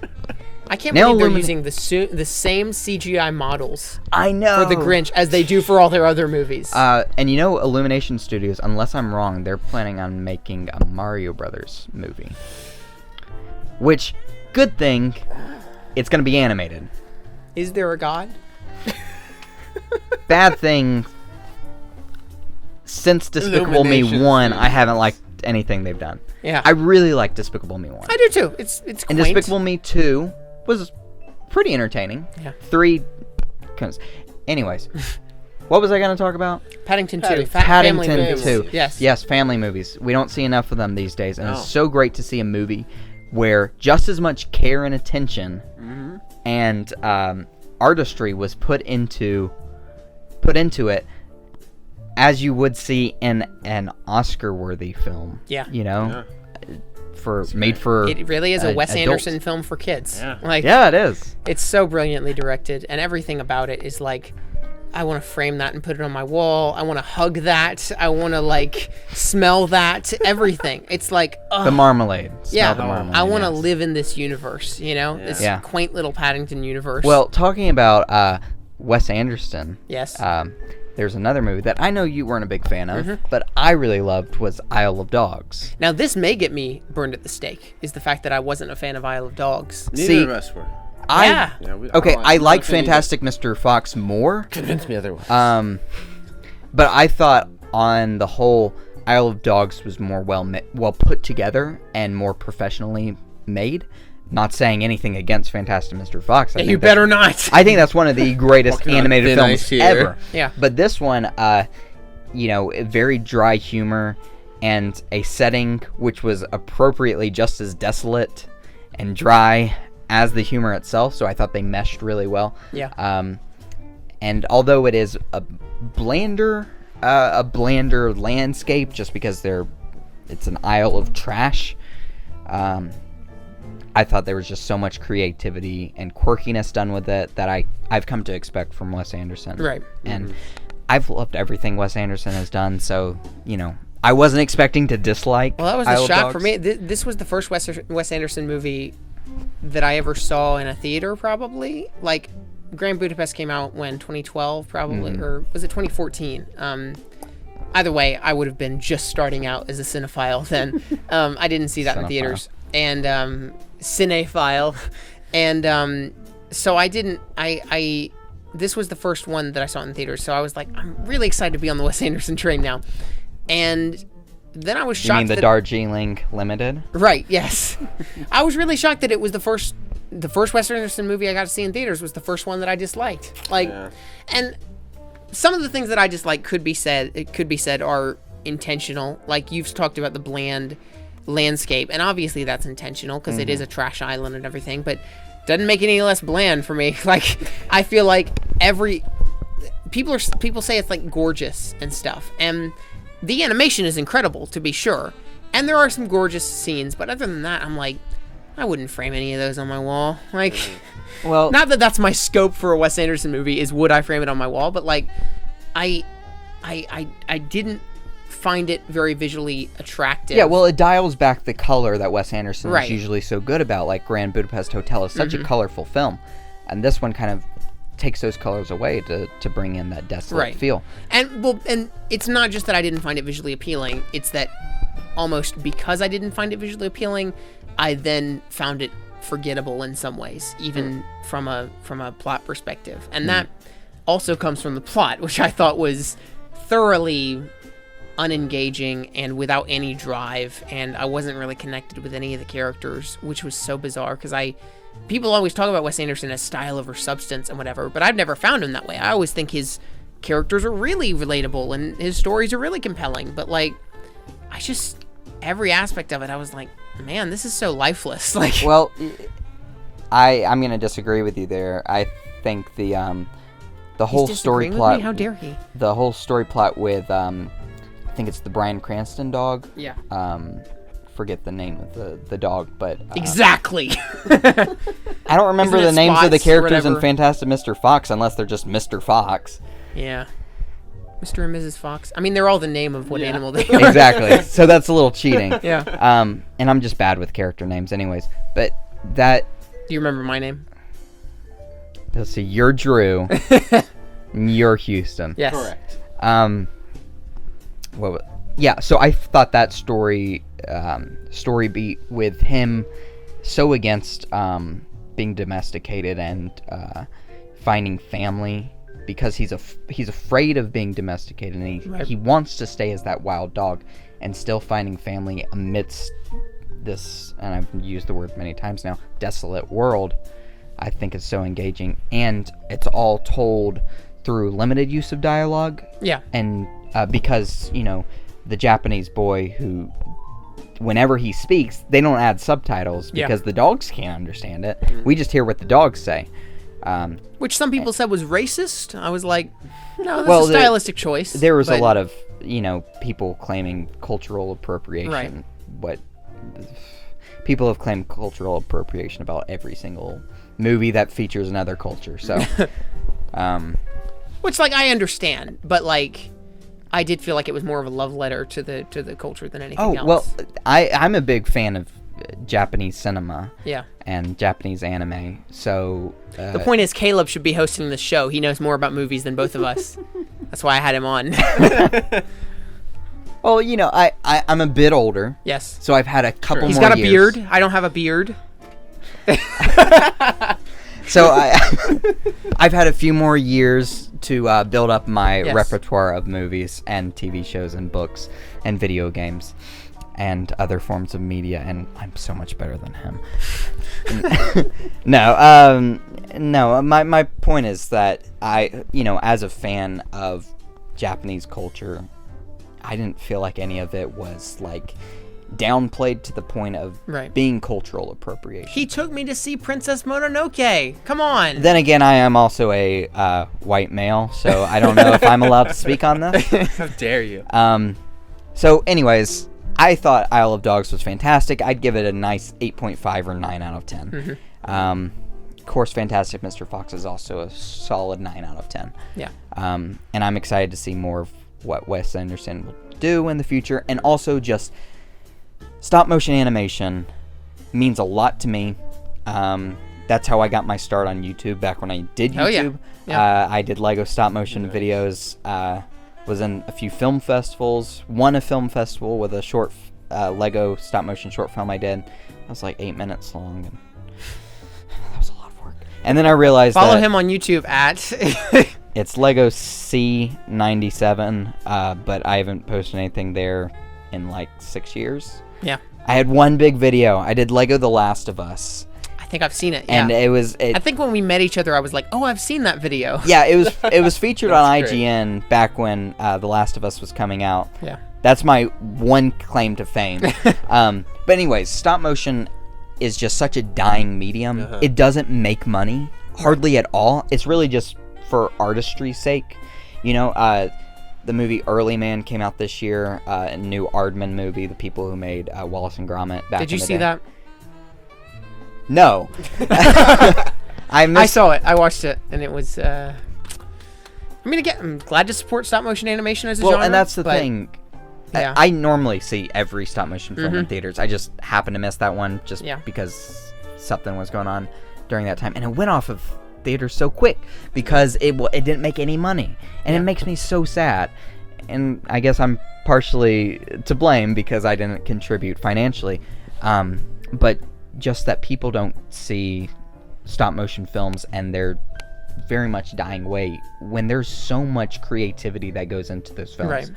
I can't believe they're using the same CGI models. I know. For the Grinch as they do for all their other movies. And Illumination Studios, unless I'm wrong, they're planning on making a Mario Brothers movie. Which, good thing, it's going to be animated. Is there a god? Bad thing, since Despicable Me 1, I haven't liked anything they've done. Yeah. I really like Despicable Me 1. I do too. It's quaint. And Despicable Me 2 was pretty entertaining. Yeah. 3 anyways. What was I going to talk about? Paddington 2. Paddington 2. Yes. Yes, family movies. We don't see enough of them these days, and it's so great to see a movie where just as much care and attention and artistry was put into it as you would see in an Oscar-worthy film. Yeah. You know? Made for it really is a Wes adults. Anderson film for kids. Yeah. Yeah, it is. It's so brilliantly directed, and everything about it is like, I want to frame that and put it on my wall. I want to hug that. I want to smell that. Everything. It's like the marmalade. Smell the marmalade. I want to live in this universe. This quaint little Paddington universe. Well, talking about Wes Anderson. Yes. There's another movie that I know you weren't a big fan of, but I really loved was Isle of Dogs. Now this may get me burned at the stake. Is the fact that I wasn't a fan of Isle of Dogs. Neither of us were. I like Fantastic Mr. Fox more. Convince me otherwise. But I thought on the whole, Isle of Dogs was more well put together and more professionally made. Not saying anything against Fantastic Mr. Fox. You better not. I think that's one of the greatest animated films ever. Yeah. But this one, very dry humor and a setting which was appropriately just as desolate and dry as the humor itself. So I thought they meshed really well. Yeah. And although it is a blander landscape, just because it's an isle of trash. I thought there was just so much creativity and quirkiness done with it that I've come to expect from Wes Anderson. Right. And I've loved everything Wes Anderson has done, so, I wasn't expecting to dislike Well, that was Isle a of shock Dogs. for me. This was the first Wes Anderson movie that I ever saw in a theater, probably. Grand Budapest came out when, 2012, probably, or was it 2014? Either way, I would have been just starting out as a cinephile then. I didn't see that in theaters. And cinephile, and so I didn't. This was the first one that I saw in theaters, so I was like, I'm really excited to be on the Wes Anderson train now. And then I was shocked. You mean the Darjeeling Limited? Right. Yes. I was really shocked that it was the first Wes Anderson movie I got to see in theaters was the first one that I disliked. And some of the things that I dislike could be said are intentional. Like you've talked about the bland landscape, and obviously that's intentional because it is a trash island and everything, but doesn't make it any less bland for me. I feel like people say it's gorgeous and stuff, and the animation is incredible to be sure, and there are some gorgeous scenes, but other than that, I'm like, I wouldn't frame any of those on my wall. Well, not that that's my scope for a Wes Anderson movie is would I frame it on my wall, but I didn't find it very visually attractive. Yeah, well, it dials back the color that Wes Anderson is usually so good about. Like Grand Budapest Hotel is such a colorful film, and this one kind of takes those colors away to bring in that desolate feel. And it's not just that I didn't find it visually appealing, it's that almost because I didn't find it visually appealing, I then found it forgettable in some ways, even from a plot perspective. And that also comes from the plot, which I thought was thoroughly unengaging and without any drive, and I wasn't really connected with any of the characters, which was so bizarre, because people always talk about Wes Anderson as style over substance and whatever, but I've never found him that way. I always think his characters are really relatable and his stories are really compelling, but like, every aspect of it, I was like, man, this is so lifeless. Like, well, I'm gonna disagree with you there. I think the whole story plot. How dare he? The whole story plot with I think it's the Bryan Cranston dog. Yeah. Forget the name of the dog, but exactly. I don't remember the names of the characters in whatever? Fantastic Mr. Fox unless they're just Mr. Fox. Yeah. Mr. and Mrs. Fox. I mean, they're all the name of what animal they are. Exactly. So that's a little cheating. Yeah. And I'm just bad with character names anyways. But that... Do you remember my name? Let's see. You're Drew. You're Houston. Yes. Correct. Yeah, so I thought that story beat with him so against being domesticated and finding family, because he's afraid of being domesticated, and he wants to stay as that wild dog, and still finding family amidst this, and I've used the word many times now, desolate world. I think is so engaging, and it's all told through limited use of dialogue. Yeah. And because, the Japanese boy who, whenever he speaks, they don't add subtitles because the dogs can't understand it. We just hear what the dogs say. Which some people said was racist. I was like, no, that's a stylistic choice. There was a lot of, people claiming cultural appropriation. Right. What people have claimed cultural appropriation about every single movie that features another culture. So, which, like, I understand, but like, I did feel like it was more of a love letter to the culture than anything else. Oh, well, I'm a big fan of Japanese cinema. Yeah. And Japanese anime. So the point is, Caleb should be hosting the show. He knows more about movies than both of us. That's why I had him on. Well, I'm a bit older. Yes. So I've had a couple more years. He's got a beard. I don't have a beard. So I've had a few more years to build up my repertoire of movies and TV shows and books and video games and other forms of media, and I'm so much better than him. No, my point is that I, as a fan of Japanese culture, I didn't feel like any of it was like downplayed to the point of being cultural appropriation. He took me to see Princess Mononoke. Come on. Then again, I am also a white male, so I don't know if I'm allowed to speak on this. How dare you? So anyways, I thought Isle of Dogs was fantastic. I'd give it a nice 8.5 or 9 out of 10. Of course, Fantastic Mr. Fox is also a solid 9 out of 10. Yeah. And I'm excited to see more of what Wes Anderson will do in the future, and also just stop motion animation means a lot to me. That's how I got my start on YouTube back when I did YouTube. I did Lego stop motion videos. Was in a few film festivals. Won a film festival with a short Lego stop motion short film I did. That was like 8 minutes long, and that was a lot of work. And then I realized follow him on YouTube at it's Lego C97, but I haven't posted anything there in like 6 years. Yeah. I had one big video. I did Lego The Last of Us. I think I've seen it. And I think when we met each other, I was like, "Oh, I've seen that video." Yeah, it was featured on IGN back when The Last of Us was coming out. Yeah. That's my one claim to fame. But anyways, stop motion is just such a dying medium. It doesn't make money hardly at all. It's really just for artistry's sake. The movie Early Man came out this year, a new Aardman movie, the people who made Wallace and Gromit back in the day. Did you see that? No. I saw it. I watched it, and it was... I'm glad to support stop-motion animation as a genre. Well, and that's the thing. Yeah. I normally see every stop-motion film in theaters. I just happened to miss that one just because something was going on during that time. And it went off of theaters so quick because it didn't make any money, and it makes me so sad. And I guess I'm partially to blame because I didn't contribute financially, but just that people don't see stop motion films, and they're very much dying away when there's so much creativity that goes into those films. Right.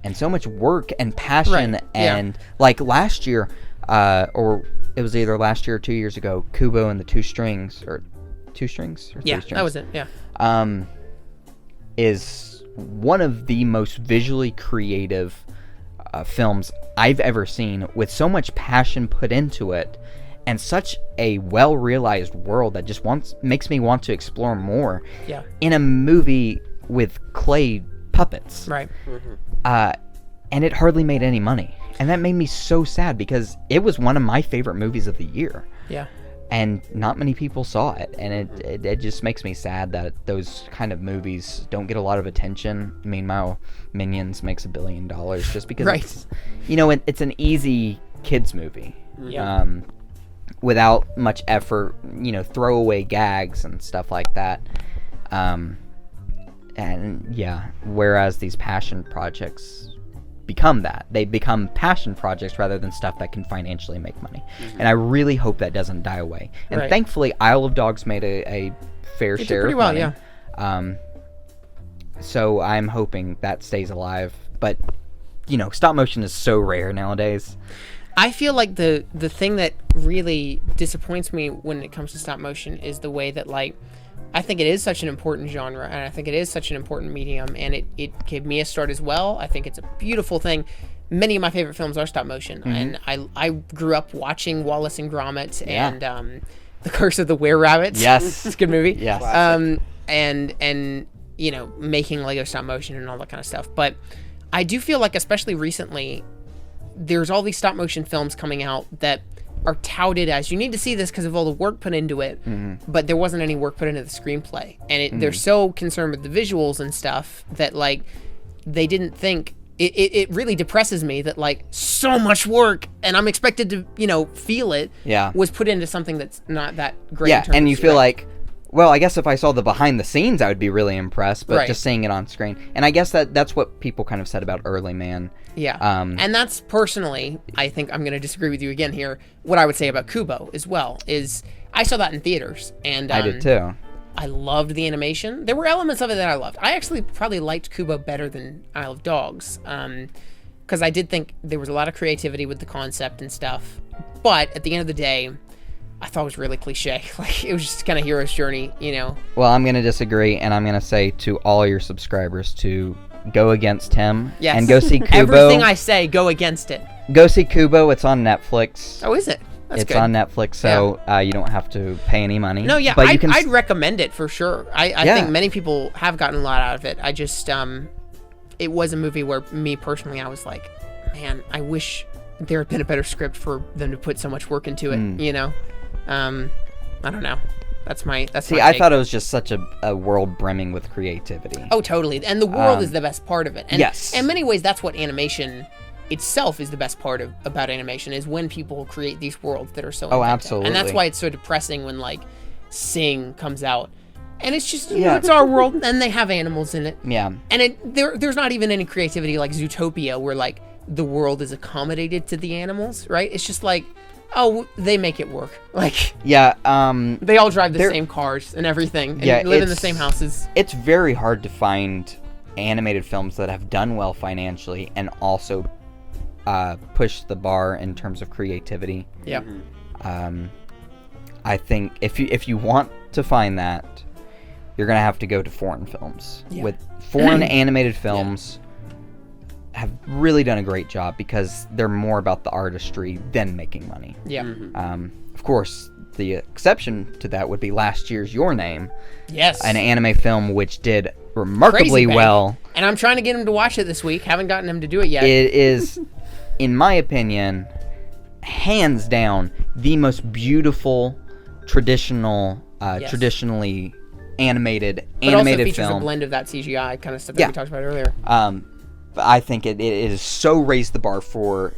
And so much work and passion. Right. And like last year, or it was either last year or 2 years ago, Kubo and the Two Strings, or Three Strings? That was it. Yeah. Is one of the most visually creative films I've ever seen, with so much passion put into it, and such a well-realized world that just makes me want to explore more. Yeah. In a movie with clay puppets. Right. And it hardly made any money. And that made me so sad, because it was one of my favorite movies of the year. Yeah. And not many people saw it. And it just makes me sad that those kind of movies don't get a lot of attention. Meanwhile, Minions makes $1 billion just because it's, it's an easy kids movie. Yeah. Without much effort, throwaway gags and stuff like that. Whereas these passion projects become that. They become passion projects rather than stuff that can financially make money. And I really hope that doesn't die away. And thankfully, Isle of Dogs made a fair share of money. Well, yeah. So I'm hoping that stays alive. But, stop motion is so rare nowadays. I feel like the thing that really disappoints me when it comes to stop motion is the way that, like, I think it is such an important genre, and I think it is such an important medium, and it gave me a start as well. I think it's a beautiful thing. Many of my favorite films are stop motion, and I grew up watching Wallace and Gromit and The Curse of the Were-Rabbits. Yes. It's a good movie. Yes. And making Lego stop motion and all that kind of stuff. But I do feel like, especially recently, there's all these stop motion films coming out that are touted as, you need to see this because of all the work put into it, but there wasn't any work put into the screenplay, and they're so concerned with the visuals and stuff that, like, they didn't think it really depresses me that, like, so much work, and I'm expected to feel it, was put into something that's not that great. And you feel like, well, I guess if I saw the behind the scenes, I would be really impressed, but just seeing it on screen. And I guess that's what people kind of said about Early Man. Yeah. And that's personally, I think I'm going to disagree with you again here. What I would say about Kubo as well is I saw that in theaters. And I did too. I loved the animation. There were elements of it that I loved. I actually probably liked Kubo better than Isle of Dogs, because I did think there was a lot of creativity with the concept and stuff. But at the end of the day, I thought it was really cliche. Like, it was just kind of hero's journey, Well, I'm going to disagree, and I'm going to say to all your subscribers to go against him and go see Kubo. Everything I say, go against it. Go see Kubo. It's on Netflix. Oh, is it? That's it's good. On Netflix, so you don't have to pay any money. No, yeah, but I'd recommend it for sure. I think many people have gotten a lot out of it. I just, it was a movie where me personally, I was like, man, I wish there had been a better script for them to put so much work into it, I don't know. That's my See, I thought it was just such a world brimming with creativity. Oh, totally. And the world is the best part of it. And yes. In many ways, that's what animation itself is the best part about animation, is when people create these worlds that are so inventive. Absolutely. And that's why it's so depressing when, like, Sing comes out. And it's just, it's our world, and they have animals in it. Yeah. And there's not even any creativity like Zootopia, where, like, the world is accommodated to the animals, right? It's just like, oh, they make it work. Like, they all drive the same cars and everything, and live in the same houses. It's very hard to find animated films that have done well financially and also push the bar in terms of creativity. Yeah. I think if you want to find that, you're gonna have to go to foreign films. With foreign animated films. Have really done a great job because they're more about the artistry than making money. Yeah. Of course, the exception to that would be last year's Your Name. Yes. An anime film which did remarkably well. And I'm trying to get him to watch it this week. Haven't gotten him to do it yet. It is, in my opinion, hands down, the most beautiful, traditionally animated but also film. features a blend of that CGI kind of stuff that we talked about earlier. I think it is so raised the bar for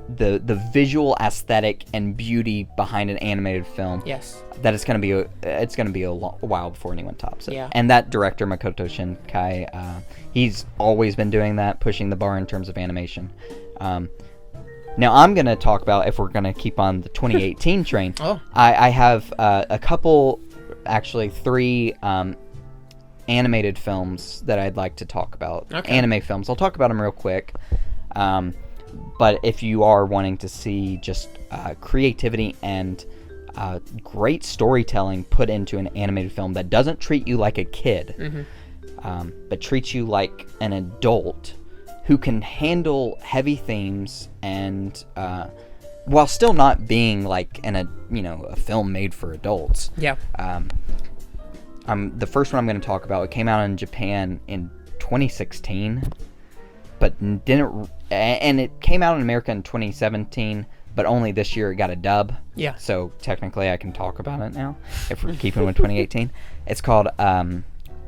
the visual aesthetic and beauty behind an animated film. Yes. That it's gonna be a while before anyone tops it. Yeah. And that director Makoto Shinkai, he's always been doing that, pushing the bar in terms of animation. Now I'm going to talk about, if we're going to keep on the 2018 train, I have a couple, actually 3 animated films that I'd like to talk about. Okay. Anime films. I'll talk about them real quick. But if you are wanting to see just creativity and great storytelling put into an animated film that doesn't treat you like a kid, but treats you like an adult who can handle heavy themes and while still not being like a film made for adults. Yeah. The first one I'm going to talk about, it came out in Japan in 2016, but and it came out in America in 2017, but only this year it got a dub. Yeah. So technically I can talk about it now, if we're keeping with 2018. It's called A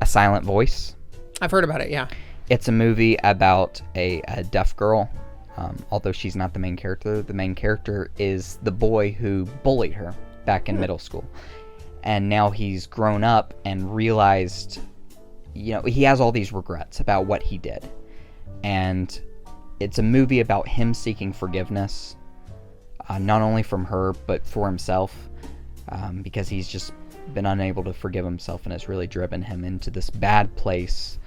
Silent Voice. I've heard about it, yeah. It's a movie about a deaf girl, although she's not the main character. The main character is the boy who bullied her back in middle school. And now he's grown up and realized, he has all these regrets about what he did. And it's a movie about him seeking forgiveness, not only from her, but for himself, because he's just been unable to forgive himself, and it's really driven him into this bad place,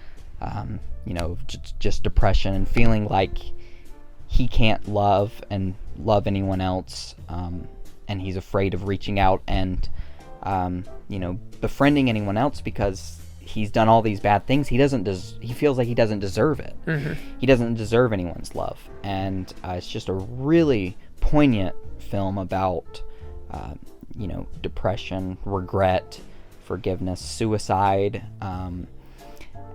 just depression and feeling like he can't love anyone else, and he's afraid of reaching out and befriending anyone else because he's done all these bad things. He feels like he doesn't deserve it. He doesn't deserve anyone's love, and it's just a really poignant film about depression, regret, forgiveness, suicide,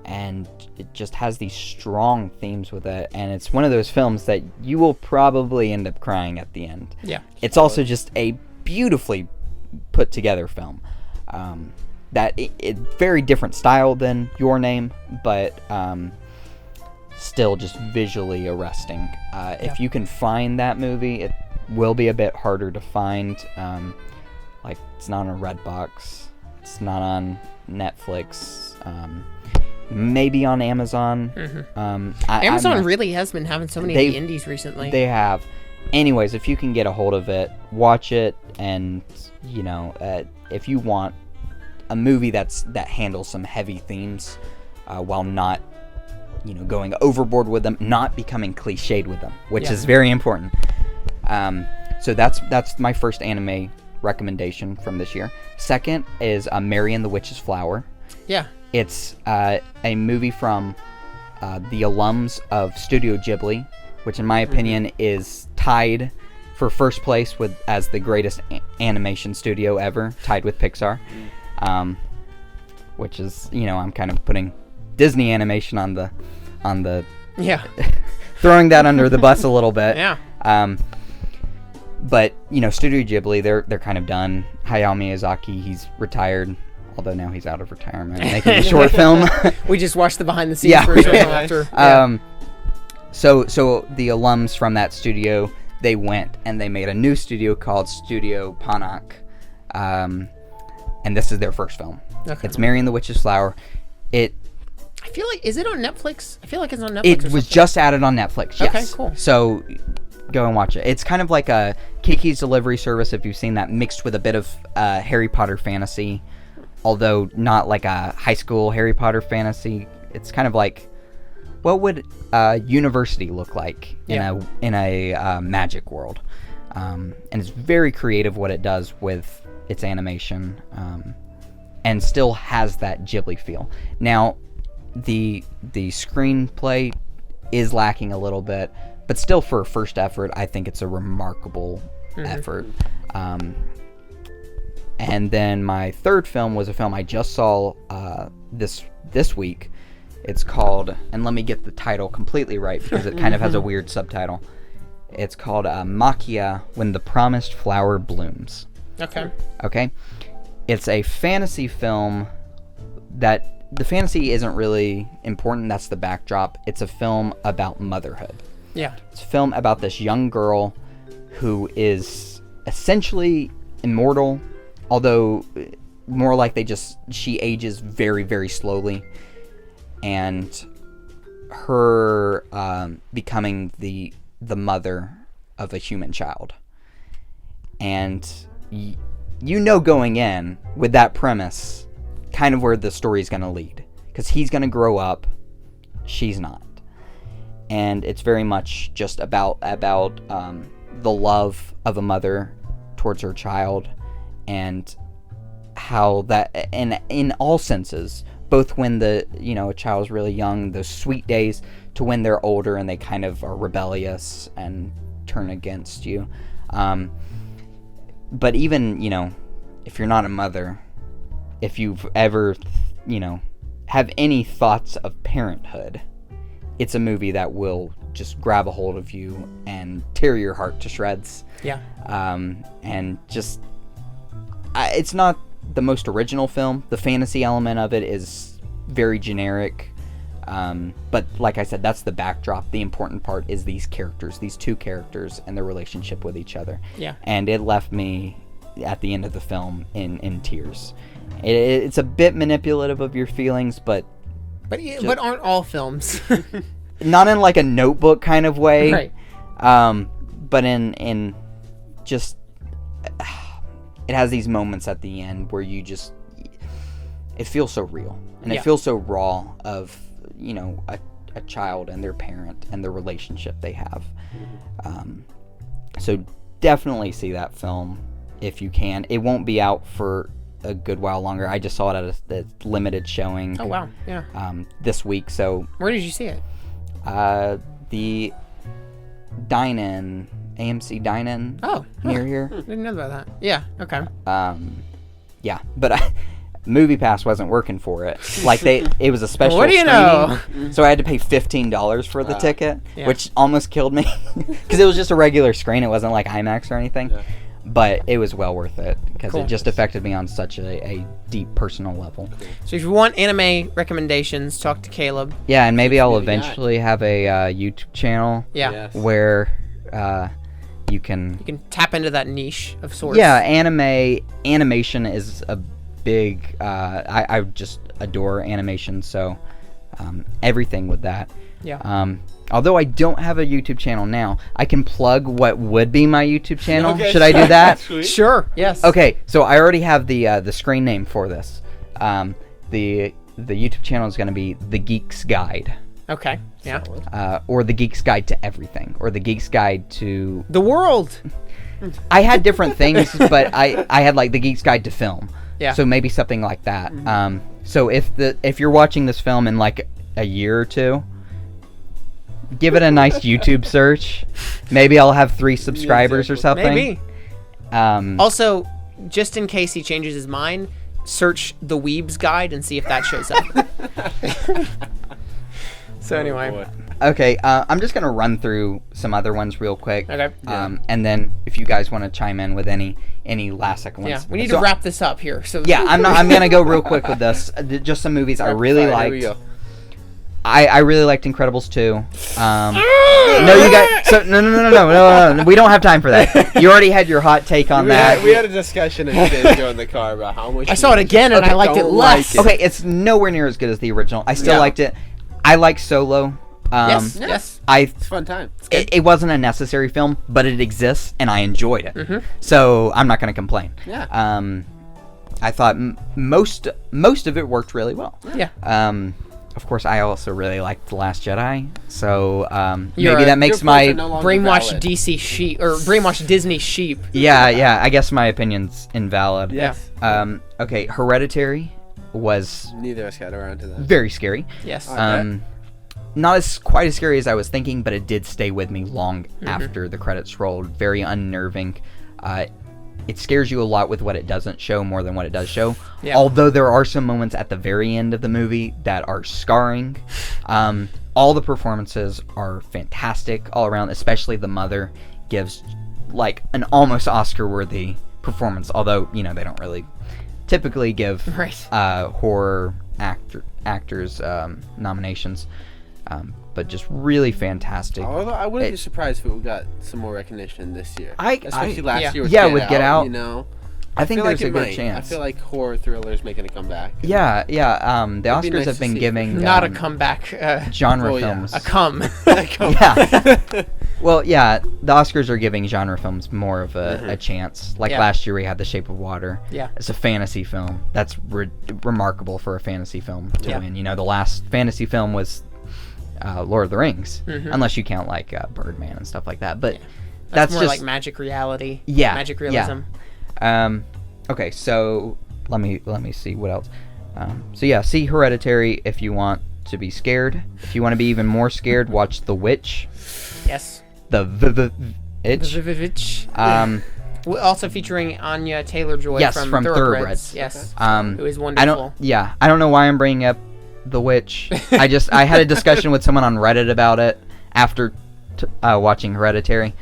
and it just has these strong themes with it, and it's one of those films that you will probably end up crying at the end. Yeah. It's also just a beautifully put together film, that it very different style than Your Name, but still just visually arresting. If you can find that movie, it will be a bit harder to find. Like, it's not on Redbox, it's not on Netflix, maybe on Amazon. Amazon really has been having so many indies recently. They have. Anyways, if you can get a hold of it, watch it, and if you want a movie that handles some heavy themes while not going overboard with them, not becoming cliched with them, which is very important. So that's my first anime recommendation from this year. Second is Mary and the Witch's Flower. Yeah. It's a movie from the alums of Studio Ghibli, which in my opinion is tied for first place as the greatest animation studio ever, tied with Pixar. Which is, I'm kind of putting Disney animation on the throwing that under the bus a little bit. Yeah. But Studio Ghibli, they're kind of done. Hayao Miyazaki, he's retired, although now he's out of retirement, making a short film. We just watched the behind the scenes version after. So the alums from that studio, they went and they made a new studio called Studio Panak, and this is their first film. Okay. It's Mary and the Witch's Flower. I feel like, is it on Netflix? I feel like it's on Netflix. It was just added on Netflix. Yes. Okay, cool. So go and watch it. It's kind of like a Kiki's Delivery Service, if you've seen that, mixed with a bit of Harry Potter fantasy, although not like a high school Harry Potter fantasy. It's kind of like, what would a university look like in a magic world? And it's very creative what it does with its animation, and still has that Ghibli feel. Now, the screenplay is lacking a little bit, but still for a first effort, I think it's a remarkable effort. And then my third film was a film I just saw this week. It's called, and let me get the title completely right because it kind of has a weird subtitle. It's called Maquia When the Promised Flower Blooms. Okay. It's a fantasy film that the fantasy isn't really important. That's the backdrop. It's a film about motherhood. Yeah. It's a film about this young girl who is essentially immortal, although more like she ages very, very slowly. And her becoming the mother of a human child. And you know going in with that premise kind of where the story is going to lead. Because he's going to grow up, she's not. And it's very much just about the love of a mother towards her child, and how that, and in all senses, both when a child's really young, those sweet days, to when they're older and they kind of are rebellious and turn against you. But even, if you're not a mother, if you've ever, have any thoughts of parenthood, it's a movie that will just grab a hold of you and tear your heart to shreds. Yeah. And just, it's not the most original film. The fantasy element of it is very generic. But like I said, that's the backdrop. The important part is these two characters, and their relationship with each other. Yeah. And it left me at the end of the film in tears. It's a bit manipulative of your feelings, but aren't all films? Not in like a Notebook kind of way, right? But in just, it has these moments at the end where it feels so real, and it feels so raw of a child and their parent and the relationship they have. So definitely see that film if you can. It won't be out for a good while longer. I just saw it at a limited showing. Oh wow, yeah. This week. So where did you see it? The Dine-In, AMC Dine-In. Oh, near here. Didn't know about that. Yeah. Okay. Yeah, but MoviePass wasn't working for it. Like it was a special. What do you screening, know? So I had to pay $15 for the ticket, which almost killed me because it was just a regular screen. It wasn't like IMAX or anything. Yeah. But it was well worth it because it just affected me on such a deep personal level. So if you want anime recommendations, talk to Caleb. Yeah, and maybe I'll eventually have a YouTube channel. Yeah. Yes. Where you can tap into that niche of sorts. Yeah, animation is a big. I just adore animation, so everything with that. Yeah. Although I don't have a YouTube channel now, I can plug what would be my YouTube channel. Okay, should I do that? Sure. Yes. Okay. So I already have the screen name for this. The YouTube channel is going to be The Geeks Guide. Okay. Yeah. Or The Geeks Guide to Everything, or The Geeks Guide to the World. I had different things, but I had like The Geeks Guide to Film. Yeah. So maybe something like that. Mm-hmm. So if you're watching this film in like a year or two, give it a nice YouTube search. Maybe I'll have 3 subscribers or something. Maybe. Also, just in case he changes his mind, search The Weeb's Guide and see if that shows up. So anyway. Okay, I'm just going to run through some other ones real quick. Okay. And then if you guys want to chime in with any last second ones. Yeah, we need to wrap this up here. So yeah, I'm going to go real quick with this. Just some movies I really liked. Here we go. I really liked Incredibles 2. No, you guys. So no. We don't have time for that. You already had your hot take on that. We had a discussion in the car about how much. I saw it again and I liked it less. Okay, it's nowhere near as good as the original. I still liked it. I like Solo. Yes. It's a fun time. It wasn't a necessary film, but it exists and I enjoyed it. Mm-hmm. So I'm not going to complain. Yeah. I thought most of it worked really well. Yeah. Of course, I also really liked The Last Jedi, so maybe that makes my brainwashed DC sheep or brainwashed Disney sheep. Yeah. I guess my opinion's invalid. Yes. Okay, Hereditary was neither of us got around to that. Very scary. Yes. Not quite as scary as I was thinking, but it did stay with me long after the credits rolled. Very unnerving. It scares you a lot with what it doesn't show more than what it does show. Yeah. Although there are some moments at the very end of the movie that are scarring. All the performances are fantastic all around, especially the mother gives like an almost Oscar-worthy performance. Although, they don't really typically give horror actors nominations. But just really fantastic. Although I wouldn't be surprised if we got some more recognition this year. Especially last year with Get Out. I think there's a good chance. I feel like horror thrillers making a comeback. Yeah. The Oscars have been giving not a comeback genre films a come. Yeah. Well, yeah, the Oscars are giving genre films more of a chance. Like last year, we had The Shape of Water. Yeah. It's a fantasy film. That's remarkable for a fantasy film to win. You know, the last fantasy film was Lord of the Rings, unless you count like Birdman and stuff like that. But that's more just like magic reality. Yeah. Magic realism. Yeah. Okay, so let me see what else. See Hereditary if you want to be scared. If you want to be even more scared, watch The Witch. Yes. The Itch. Also featuring Anya Taylor-Joy from Thoroughbreds. Yes. Who is wonderful. I don't know why I'm bringing up The Witch. I had a discussion with someone on Reddit about it after watching Hereditary.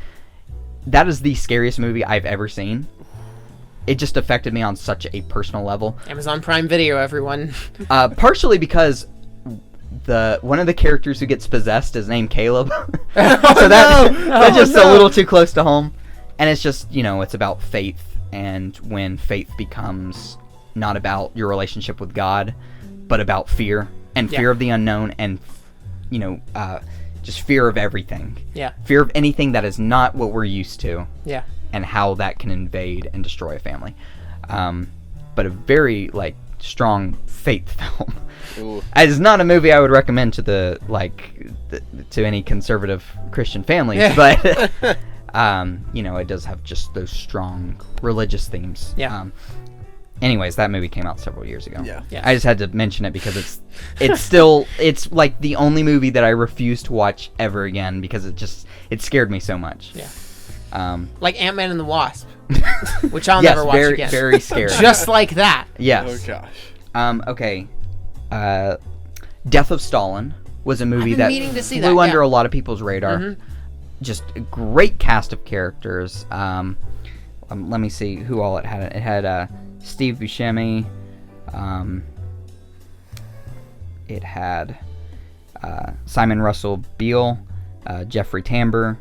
That is the scariest movie I've ever seen. It just affected me on such a personal level. Amazon Prime Video, everyone. Partially because one of the characters who gets possessed is named Caleb. So that's just a little too close to home. And it's just, it's about faith, and when faith becomes not about your relationship with God, but about fear, and fear of the unknown, and, just fear of everything. Yeah. Fear of anything that is not what we're used to. Yeah. And how that can invade and destroy a family. But a very, strong faith film. Ooh. It's not a movie I would recommend to to any conservative Christian families, but it does have just those strong religious themes. Yeah. Anyways, that movie came out several years ago. Yeah. Yes. I just had to mention it because it's like the only movie that I refuse to watch ever again because it scared me so much. Yeah. Like Ant-Man and the Wasp, which I'll yes, never watch again. Very scary. Just like that. Yes. Oh gosh. Okay. Death of Stalin was a movie that flew under a lot of people's radar. Mm-hmm. Just a great cast of characters. Let me see who all it had. It had Steve Buscemi. It had Simon Russell Beale, Jeffrey Tambor,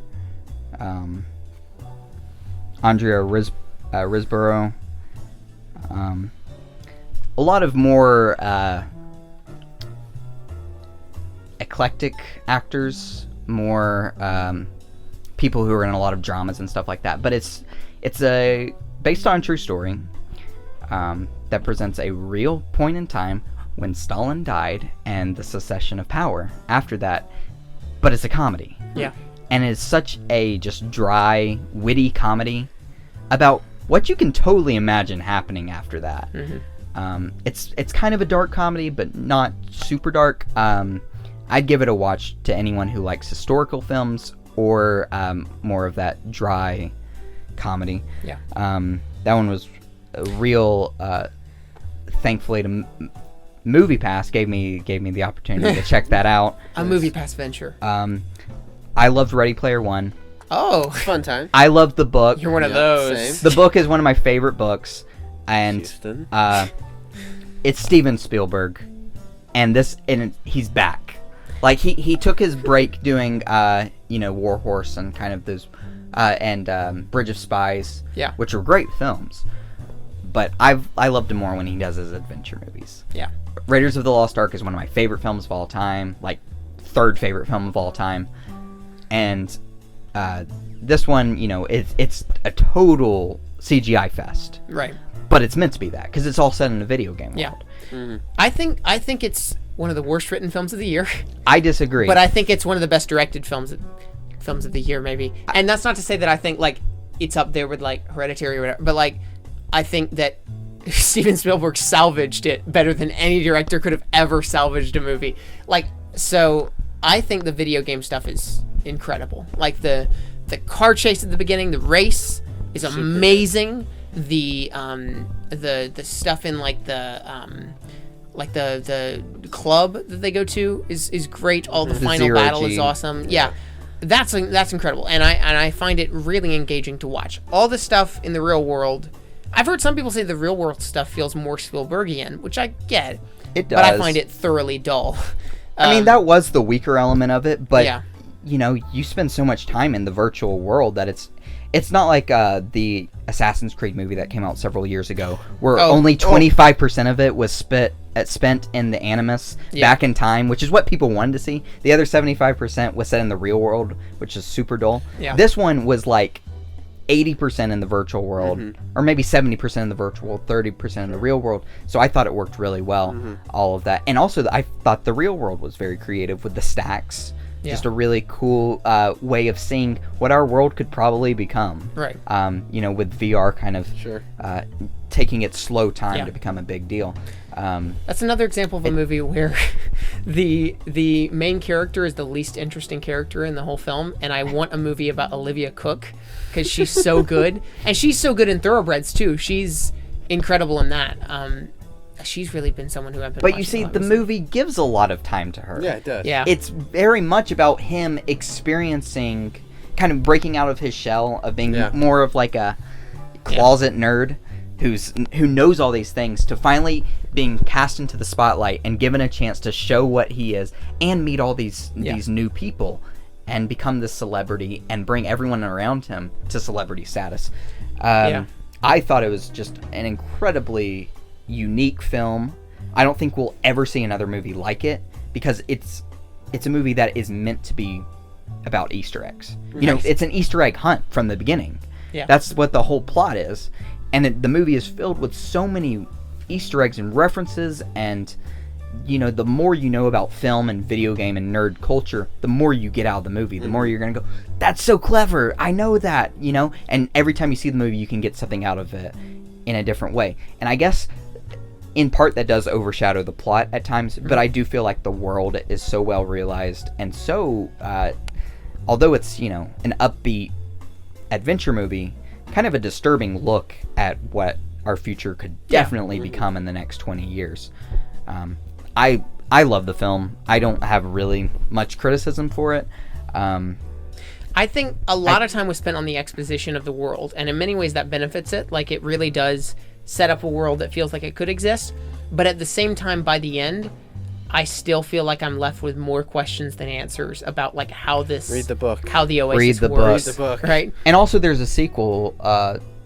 Andrea Riseborough. A lot of more eclectic actors, more people who are in a lot of dramas and stuff like that. But it's based on a true story that presents a real point in time when Stalin died and the secession of power after that. But it's a comedy. Yeah. And it's such a just dry, witty comedy about what you can totally imagine happening after that. Mm-hmm. It's kind of a dark comedy, but not super dark. I'd give it a watch to anyone who likes historical films or more of that dry comedy. Yeah. That one was a real. Thankfully, to MoviePass gave me the opportunity to check that out. A MoviePass venture. I loved Ready Player One. Oh, fun time. I loved the book. You're one of those. Same. The book is one of my favorite books, and it's Steven Spielberg, and he's back. Like he took his break doing War Horse and kind of those and Bridge of Spies, which were great films. But I loved him more when he does his adventure movies. Yeah. Raiders of the Lost Ark is one of my favorite films of all time, like third favorite film of all time. And this one, it's a total CGI fest. Right. But it's meant to be that because it's all set in a video game world. Yeah. Mm-hmm. I think it's one of the worst written films of the year. I disagree. But I think it's one of the best directed films of the year, maybe. And that's not to say that I think it's up there with Hereditary or whatever. But I think that Steven Spielberg salvaged it better than any director could have ever salvaged a movie. So I think the video game stuff is incredible. The car chase at the beginning, the race is amazing. The stuff in the club that they go to is great. All the final battle is awesome. Yeah. That's incredible. And I find it really engaging to watch. All the stuff in the real world, I've heard some people say the real world stuff feels more Spielbergian, which I get. It does. But I find it thoroughly dull. I mean, that was the weaker element of it, but you spend so much time in the virtual world that it's not like the Assassin's Creed movie that came out several years ago, where only 25% of it was spent in the Animus back in time, which is what people wanted to see. The other 75% was set in the real world, which is super dull. Yeah. This one was like 80% in the virtual world, or maybe 70% in the virtual world, 30% in the real world. So I thought it worked really well, all of that. And also, I thought the real world was very creative with the stacks. Yeah. Just a really cool way of seeing what our world could probably become. Right. With VR kind of taking its slow time to become a big deal. That's another example of a movie where the main character is the least interesting character in the whole film, and I want a movie about Olivia Cooke because she's so good, and she's so good in Thoroughbreds too. She's incredible in that. She's really been someone who I've been. But you see, the movie gives a lot of time to her. Yeah, it does. Yeah, it's very much about him experiencing, kind of breaking out of his shell of being more of like a closet nerd who knows all these things, to finally being cast into the spotlight and given a chance to show what he is and meet all these new people and become this celebrity and bring everyone around him to celebrity status. I thought it was just an incredibly unique film. I don't think we'll ever see another movie like it, because it's a movie that is meant to be about Easter eggs. It's an Easter egg hunt from the beginning. Yeah. That's what the whole plot is. And the movie is filled with so many Easter eggs and references, and the more you know about film and video game and nerd culture, the more you get out of the movie, the more you're going to go, that's so clever, I know that, and every time you see the movie, you can get something out of it in a different way. And I guess in part that does overshadow the plot at times, but I do feel like the world is so well realized, and so although it's an upbeat adventure movie, kind of a disturbing look at what our future could definitely become in the next 20 years. I love the film. I don't have really much criticism for it. I think a lot of time was spent on the exposition of the world, and in many ways that benefits it. Like, it really does set up a world that feels like it could exist, but at the same time, by the end, I still feel like I'm left with more questions than answers about like how this read the book, how the Oasis read the works, book. Read the book, right? And also, there's a sequel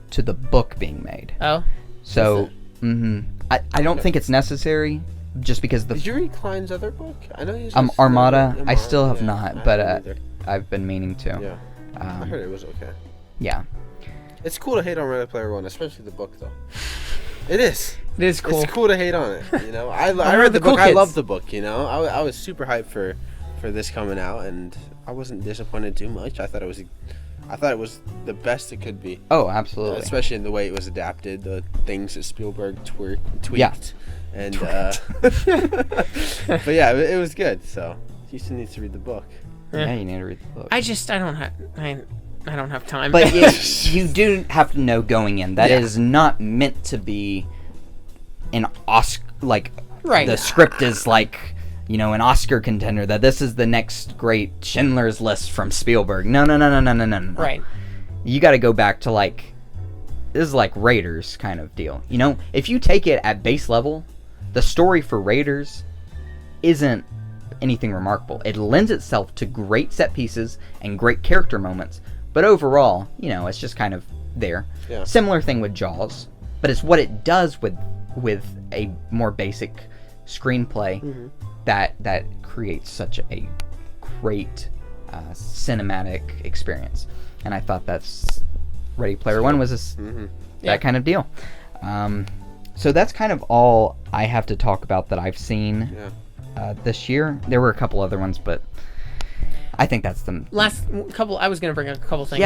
to the book being made. Oh, so I don't think it's necessary, just because Did you read Klein's other book? I know he's Armada. I still have not, but I've been meaning to. Yeah, I heard it was okay. Yeah, it's cool to hate on Ready Player One, especially the book though. It is. It is cool. It's cool to hate on it. I read the book. I love the book. I was super hyped for this coming out, and I wasn't disappointed too much. I thought it was the best it could be. Oh, absolutely. Especially in the way it was adapted, the things that Spielberg tweaked. Yeah. And but yeah, it was good. So Houston needs to read the book. Yeah, you need to read the book. I don't have time. But you do have to know going in that it is not meant to be an Oscar, like, the script is like, an Oscar contender, that this is the next great Schindler's List from Spielberg. No. Right. You got to go back to, like, this is like Raiders kind of deal. If you take it at base level, the story for Raiders isn't anything remarkable. It lends itself to great set pieces and great character moments, but overall, it's just kind of there. Yeah. Similar thing with Jaws, but it's what it does with a more basic screenplay that creates such a great cinematic experience. And I thought that's Ready Player One was that kind of deal. So that's kind of all I have to talk about that I've seen this year. There were a couple other ones, but I think that's the last couple. I was going to bring a couple things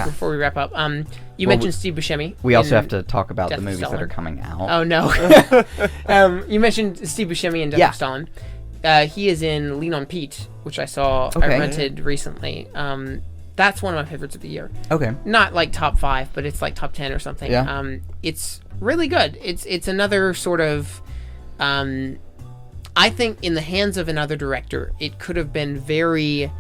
before we wrap up. You mentioned Steve Buscemi. We also have to talk about the movies that are coming out. Oh no. You mentioned Steve Buscemi in Death of Stalin. He is in Lean on Pete, which I saw. I rented recently. That's one of my favorites of the year. Okay. Not like top 5, but it's like top 10 or something. Yeah. It's really good. It's another sort of. I think in the hands of another director, it could have been very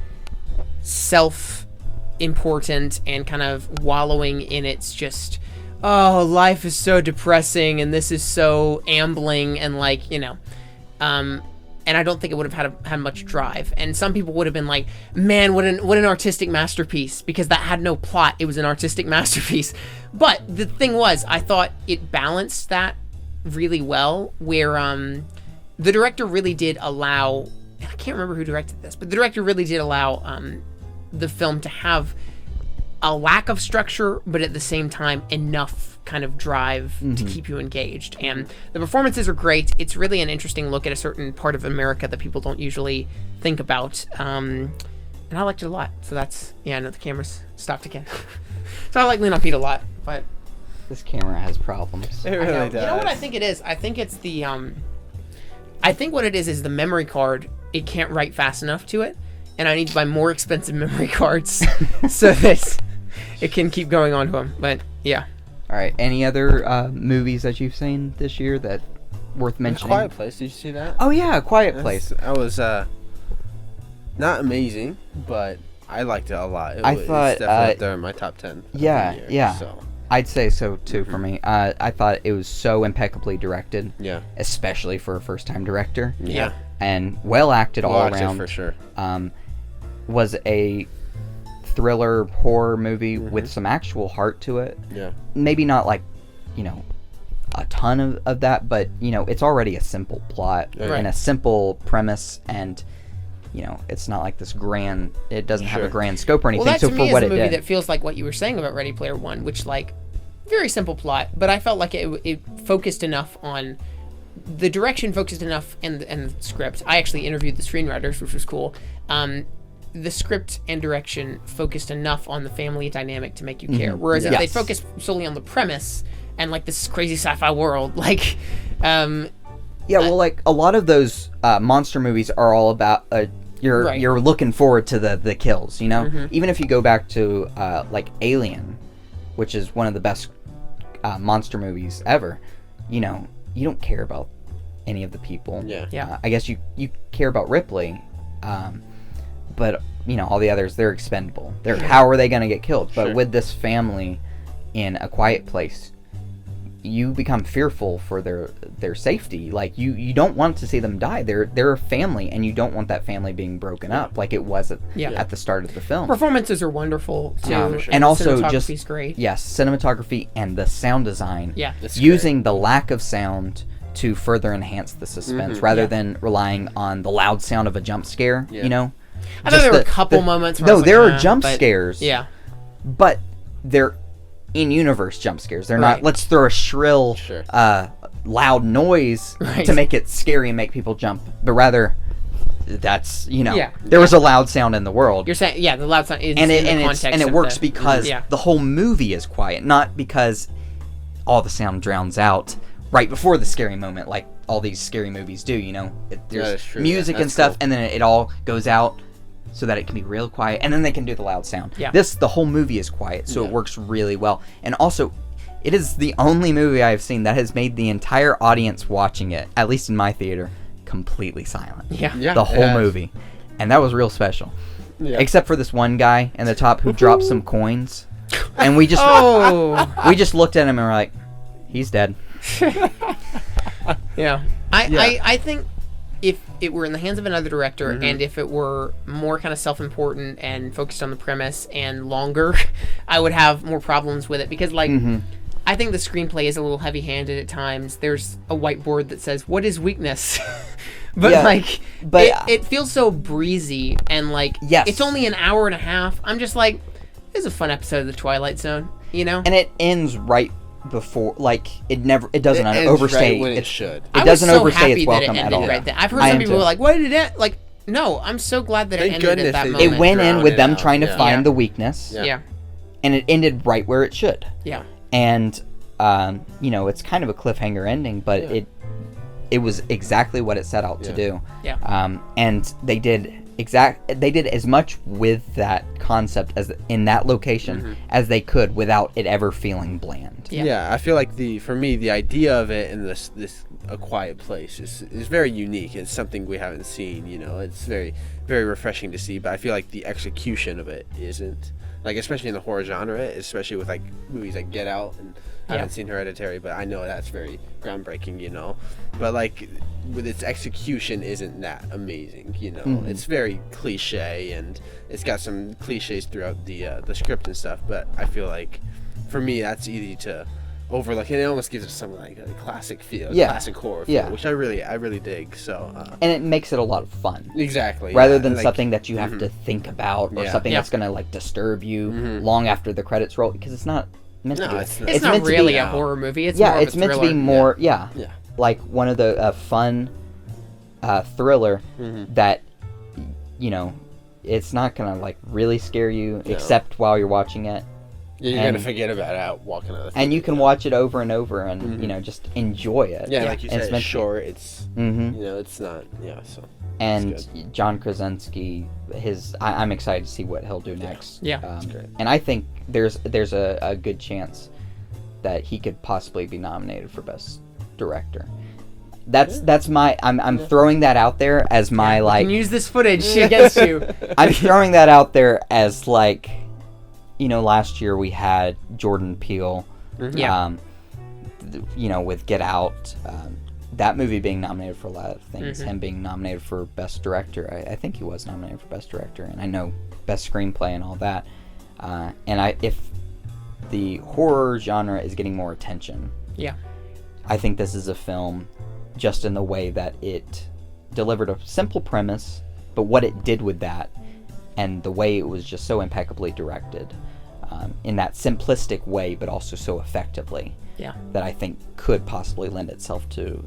self-important and kind of wallowing in its just, life is so depressing and this is so ambling and like, and I don't think it would have had much drive. And some people would have been like, man, what an artistic masterpiece, because that had no plot. It was an artistic masterpiece. But the thing was, I thought it balanced that really well, where the director really did allow, I can't remember who directed this, but the director really did allow the film to have a lack of structure, but at the same time enough kind of drive to keep you engaged. And the performances are great. It's really an interesting look at a certain part of America that people don't usually think about. And I liked it a lot. So that's, yeah, I know the camera's stopped again. So I like Lean on Pete a lot, but this camera has problems. It really does. You know what I think it is? I think it's the I think what it is the memory card. It can't write fast enough to it, and I need to buy more expensive memory cards so that it can keep going on to them. But yeah. All right. Any other movies that you've seen this year that worth mentioning? Quiet Place. Did you see that? Oh yeah, Quiet Place. I was not amazing, but I liked it a lot. I thought it's definitely up there in my top 10. Yeah. So. I'd say so too for me. I thought it was so impeccably directed. Yeah. Especially for a first-time director. Yeah. And well acted all around. For sure. Was a thriller horror movie with some actual heart to it. Yeah. Maybe not like, a ton of that, but it's already a simple plot and a simple premise, and it's not like this grand. It doesn't have a grand scope or anything. Well, that so to me for what is a it movie did, that feels like what you were saying about Ready Player One, which very simple plot, but I felt like it focused enough on the direction, focused enough, and the script. I actually interviewed the screenwriters, which was cool. The script and direction focused enough on the family dynamic to make you care. Whereas if they focused solely on the premise and this crazy sci-fi world, well, a lot of those monster movies are all about you're looking forward to the kills. Even if you go back to Alien, which is one of the best monster movies ever, you don't care about any of the people. Yeah. I guess you care about Ripley. But all the others, they're expendable. How are they going to get killed? But with this family in A Quiet Place, you become fearful for their safety. You don't want to see them die. They're a family, and you don't want that family being broken up like it was at the start of the film. Performances are wonderful too, and also cinematography's great. Yes, cinematography and the sound design. Yeah, using the lack of sound to further enhance the suspense rather than relying on the loud sound of a jump scare. I thought there were a couple moments where there are jump scares. Yeah. But they're in-universe jump scares. They're not, let's throw a shrill, loud noise to make it scary and make people jump. But rather, that's, there was a loud sound in the world. You're saying, the loud sound is and it works because the whole movie is quiet, not because all the sound drowns out right before the scary moment, like all these scary movies do, there's music and stuff, and then it all goes out so that it can be real quiet, and then they can do the loud sound. The whole movie is quiet, so it works really well. And also, it is the only movie I have seen that has made the entire audience watching it, at least in my theater, completely silent. The whole movie. And that was real special. Except for this one guy in the top who dropped some coins, and we just we just looked at him and we're like, he's dead. I think if it were in the hands of another director and if it were more kind of self-important and focused on the premise and longer, I would have more problems with it because I think the screenplay is a little heavy-handed at times. There's a whiteboard that says, what is weakness? It feels so breezy and it's only an hour and a half. I'm just like, this is a fun episode of The Twilight Zone, And it ends right before, it doesn't overstay when it should. It doesn't overstay its welcome at all. Right then. I've heard some people who are like, why did it end? No, I'm so glad that it ended at that moment. It went in with them trying to find the weakness. Yeah. And it ended right where it should. Yeah. And it's kind of a cliffhanger ending, but it was exactly what it set out to do. Yeah. And they did as much with that concept as in that location as they could without it ever feeling bland. Yeah, I feel like for me the idea of it in this A Quiet Place is very unique. It's something we haven't seen, It's very, very refreshing to see, but I feel like the execution of it isn't. Especially in the horror genre, especially with movies like Get Out and I haven't seen Hereditary, but I know that's very groundbreaking, you know. But like with its execution isn't that amazing, you know. It's very cliche, and it's got some cliches throughout the script and stuff, but I feel like for me that's easy to overlook, and it almost gives it some like a classic feel, classic horror feel, which I really dig. So and it makes it a lot of fun. Exactly. Rather than like, something that you have to think about, or something that's gonna like disturb you long after the credits roll, because it's not meant to be. It's not really a horror movie. It's more of it's meant to be more like one of the fun thriller that, you know, it's not gonna like really scare you except while you're watching it. You're gonna forget about it walking out of the theater. And you can watch it over and over and you know, just enjoy it. Yeah, like you said, it's short. It's you know, it's not so. And John Krasinski, I'm excited to see what he'll do next. That's great. And I think there's a good chance that he could possibly be nominated for Best Director. That's my I'm throwing that out there as my like. You can use this footage against you. I'm throwing that out there as like, you know, last year we had Jordan Peele, you know, with Get Out, that movie being nominated for a lot of things, him being nominated for Best Director. I think he was nominated for Best Director, and I know Best Screenplay and all that. And if the horror genre is getting more attention, I think this is a film just in the way that it delivered a simple premise, but what it did with that and the way it was just so impeccably directed in that simplistic way, but also so effectively, that I think could possibly lend itself to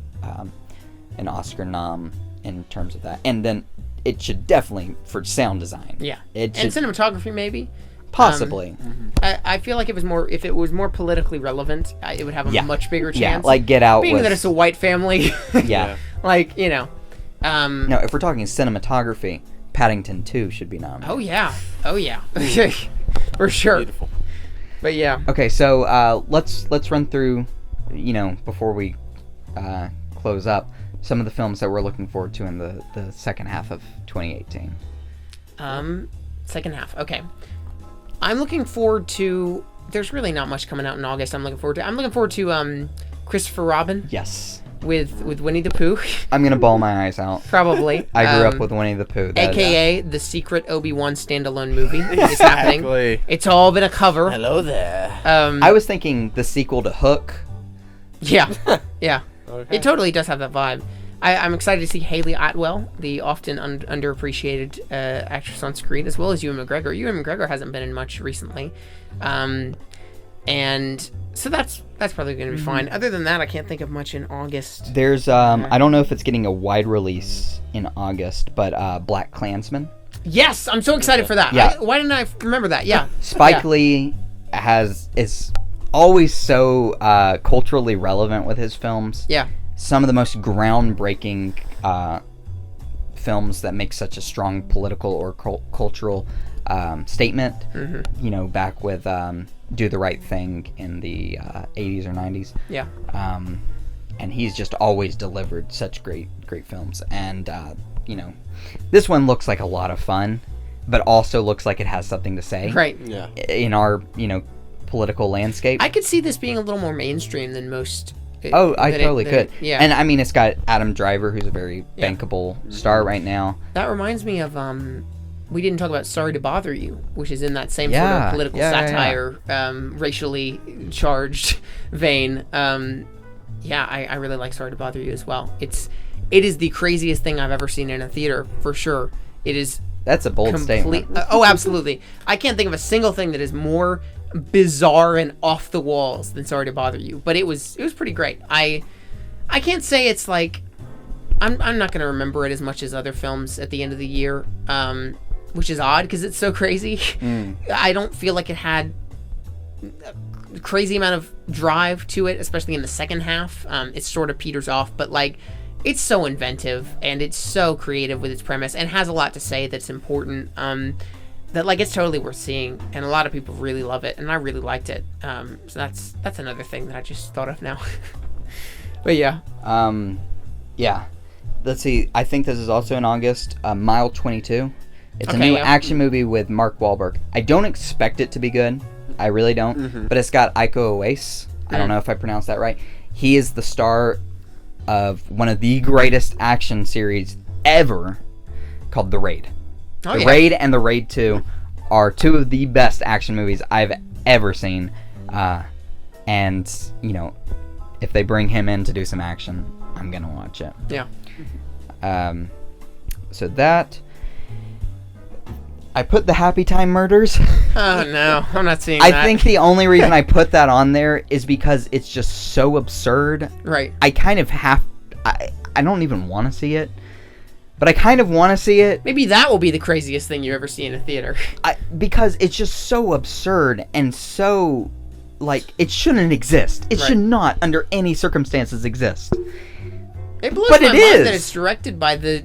an Oscar nom in terms of that. And then it should definitely, for sound design. And cinematography, maybe. Possibly. I feel like if it was more politically relevant, it would have a much bigger chance. Yeah, like Get Out. Being that it's a white family. Like, you know. No, if we're talking cinematography, Paddington 2 should be nominated. Oh yeah. For sure. Beautiful. But yeah. Okay, so let's run through, you know, before we close up, some of the films that we're looking forward to in the second half of 2018. Second half. Okay. I'm looking forward to. There's really not much coming out in August. I'm looking forward to Christopher Robin. Yes. With Winnie the Pooh. I'm gonna bawl my eyes out. Probably. I grew up with Winnie the Pooh. AKA the secret Obi-Wan standalone movie is happening. It's all been a cover. Hello there. I was thinking the sequel to Hook. Yeah. Okay. Okay. It totally does have that vibe. I'm excited to see Haley Atwell, the often underappreciated actress on screen, as well as Ewan McGregor. Ewan McGregor hasn't been in much recently. And so that's probably going to be fine. Other than that, I can't think of much in August. There's, I don't know if it's getting a wide release in August, but Black Klansman. Yes, I'm so excited for that. Yeah. Why didn't I remember that? Yeah. Spike Lee is always so culturally relevant with his films. Yeah. Some of the most groundbreaking films that make such a strong political or cultural statement. You know, back with Do the Right Thing in the 80s or 90s. Yeah. And he's just always delivered such great films. And, you know, this one looks like a lot of fun, but also looks like it has something to say. Right. Yeah. In our, you know, political landscape. I could see this being a little more mainstream than most. I totally could. Yeah. And I mean, it's got Adam Driver, who's a very bankable star right now. That reminds me of we didn't talk about Sorry to Bother You, which is in that same sort of political satire, racially charged vein. I really like Sorry to Bother You as well. It is the craziest thing I've ever seen in a theater, for sure. It is. That's a bold statement. Oh, absolutely. I can't think of a single thing that is more bizarre and off the walls than Sorry to Bother You, but it was pretty great. I can't say it's like I'm not going to remember it as much as other films at the end of the year, which is odd because it's so crazy. I don't feel like it had a crazy amount of drive to it, especially in the second half. It sort of peters off, but like it's so inventive and it's so creative with its premise and has a lot to say that's important. That like it's totally worth seeing, and a lot of people really love it, and I really liked it. So that's another thing that I just thought of now. But yeah. Let's see. I think this is also in August. Mile 22. It's a new action movie with Mark Wahlberg. I don't expect it to be good. I really don't. But it's got Iko Uwais I don't know if I pronounced that right. He is the star of one of the greatest action series ever called The Raid. The Raid and The Raid 2 are two of the best action movies I've ever seen. And, you know, if they bring him in to do some action, I'm going to watch it. Yeah. So that... I put the Happy Time Murders. Oh, no. I'm not seeing that. I think the only reason I put that on there is because it's just so absurd. Right. I kind of have... I don't even want to see it. But I kind of want to see it. Maybe that will be the craziest thing you ever see in a theater. Because it's just so absurd and so... Like, it shouldn't exist. It should not, under any circumstances, exist. It blows my mind that it's directed by the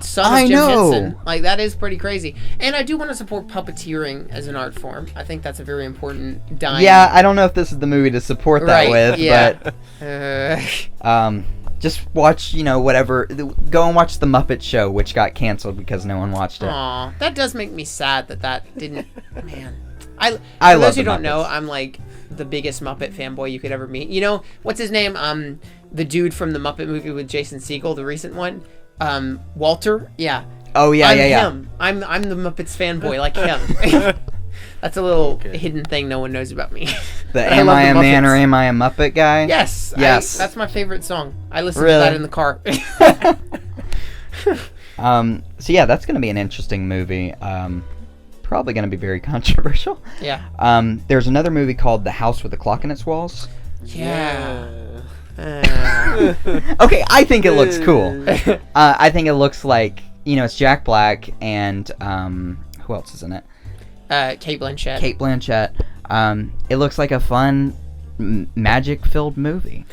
son of Jim Henson. Like, that is pretty crazy. And I do want to support puppeteering as an art form. I think that's a very important dime. Yeah, I don't know if this is the movie to support that with, but... just watch, you know, whatever. Go and watch The Muppet Show, which got canceled because no one watched it. Aw, that does make me sad that didn't... Man. For love those who the don't Muppets. know, I'm like the biggest Muppet fanboy you could ever meet. You know, what's his name? The dude from the Muppet movie with Jason Segel, the recent one. Walter? Yeah. Oh, yeah, I'm him. I'm the Muppets fanboy, like him. That's a little hidden thing no one knows about me. The Am I a Man or Am I a Muppet guy? Yes. Yes. That's my favorite song. I listen to that in the car. So yeah, that's going to be an interesting movie. Probably going to be very controversial. Yeah. There's another movie called The House with the Clock in Its Walls. Yeah. Okay, I think it looks cool. I think it looks like, you know, it's Jack Black and who else is in it? Kate Blanchett. Kate Blanchett. It looks like a fun, magic-filled movie.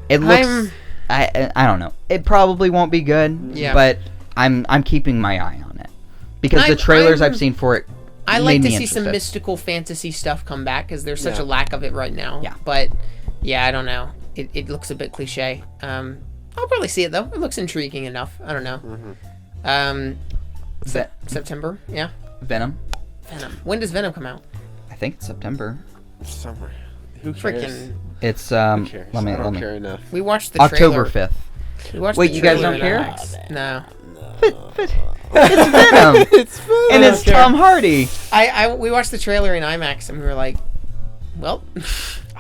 It looks... I don't know. It probably won't be good, but I'm keeping my eye on it. Because the trailers I've seen for it I like to see some mystical fantasy stuff come back, because there's such a lack of it right now. Yeah. But, yeah, I don't know. It looks a bit cliche. I'll probably see it, though. It looks intriguing enough. I don't know. September? Yeah. Venom. When does Venom come out? I think it's September. Summer. Who cares? Freaking. It's Who cares? I don't care enough. We watched the October trailer. 5th. Wait, you guys don't care? No. But it's Venom. It's Venom. And it's Tom Hardy. We watched the trailer in IMAX and we were like, well,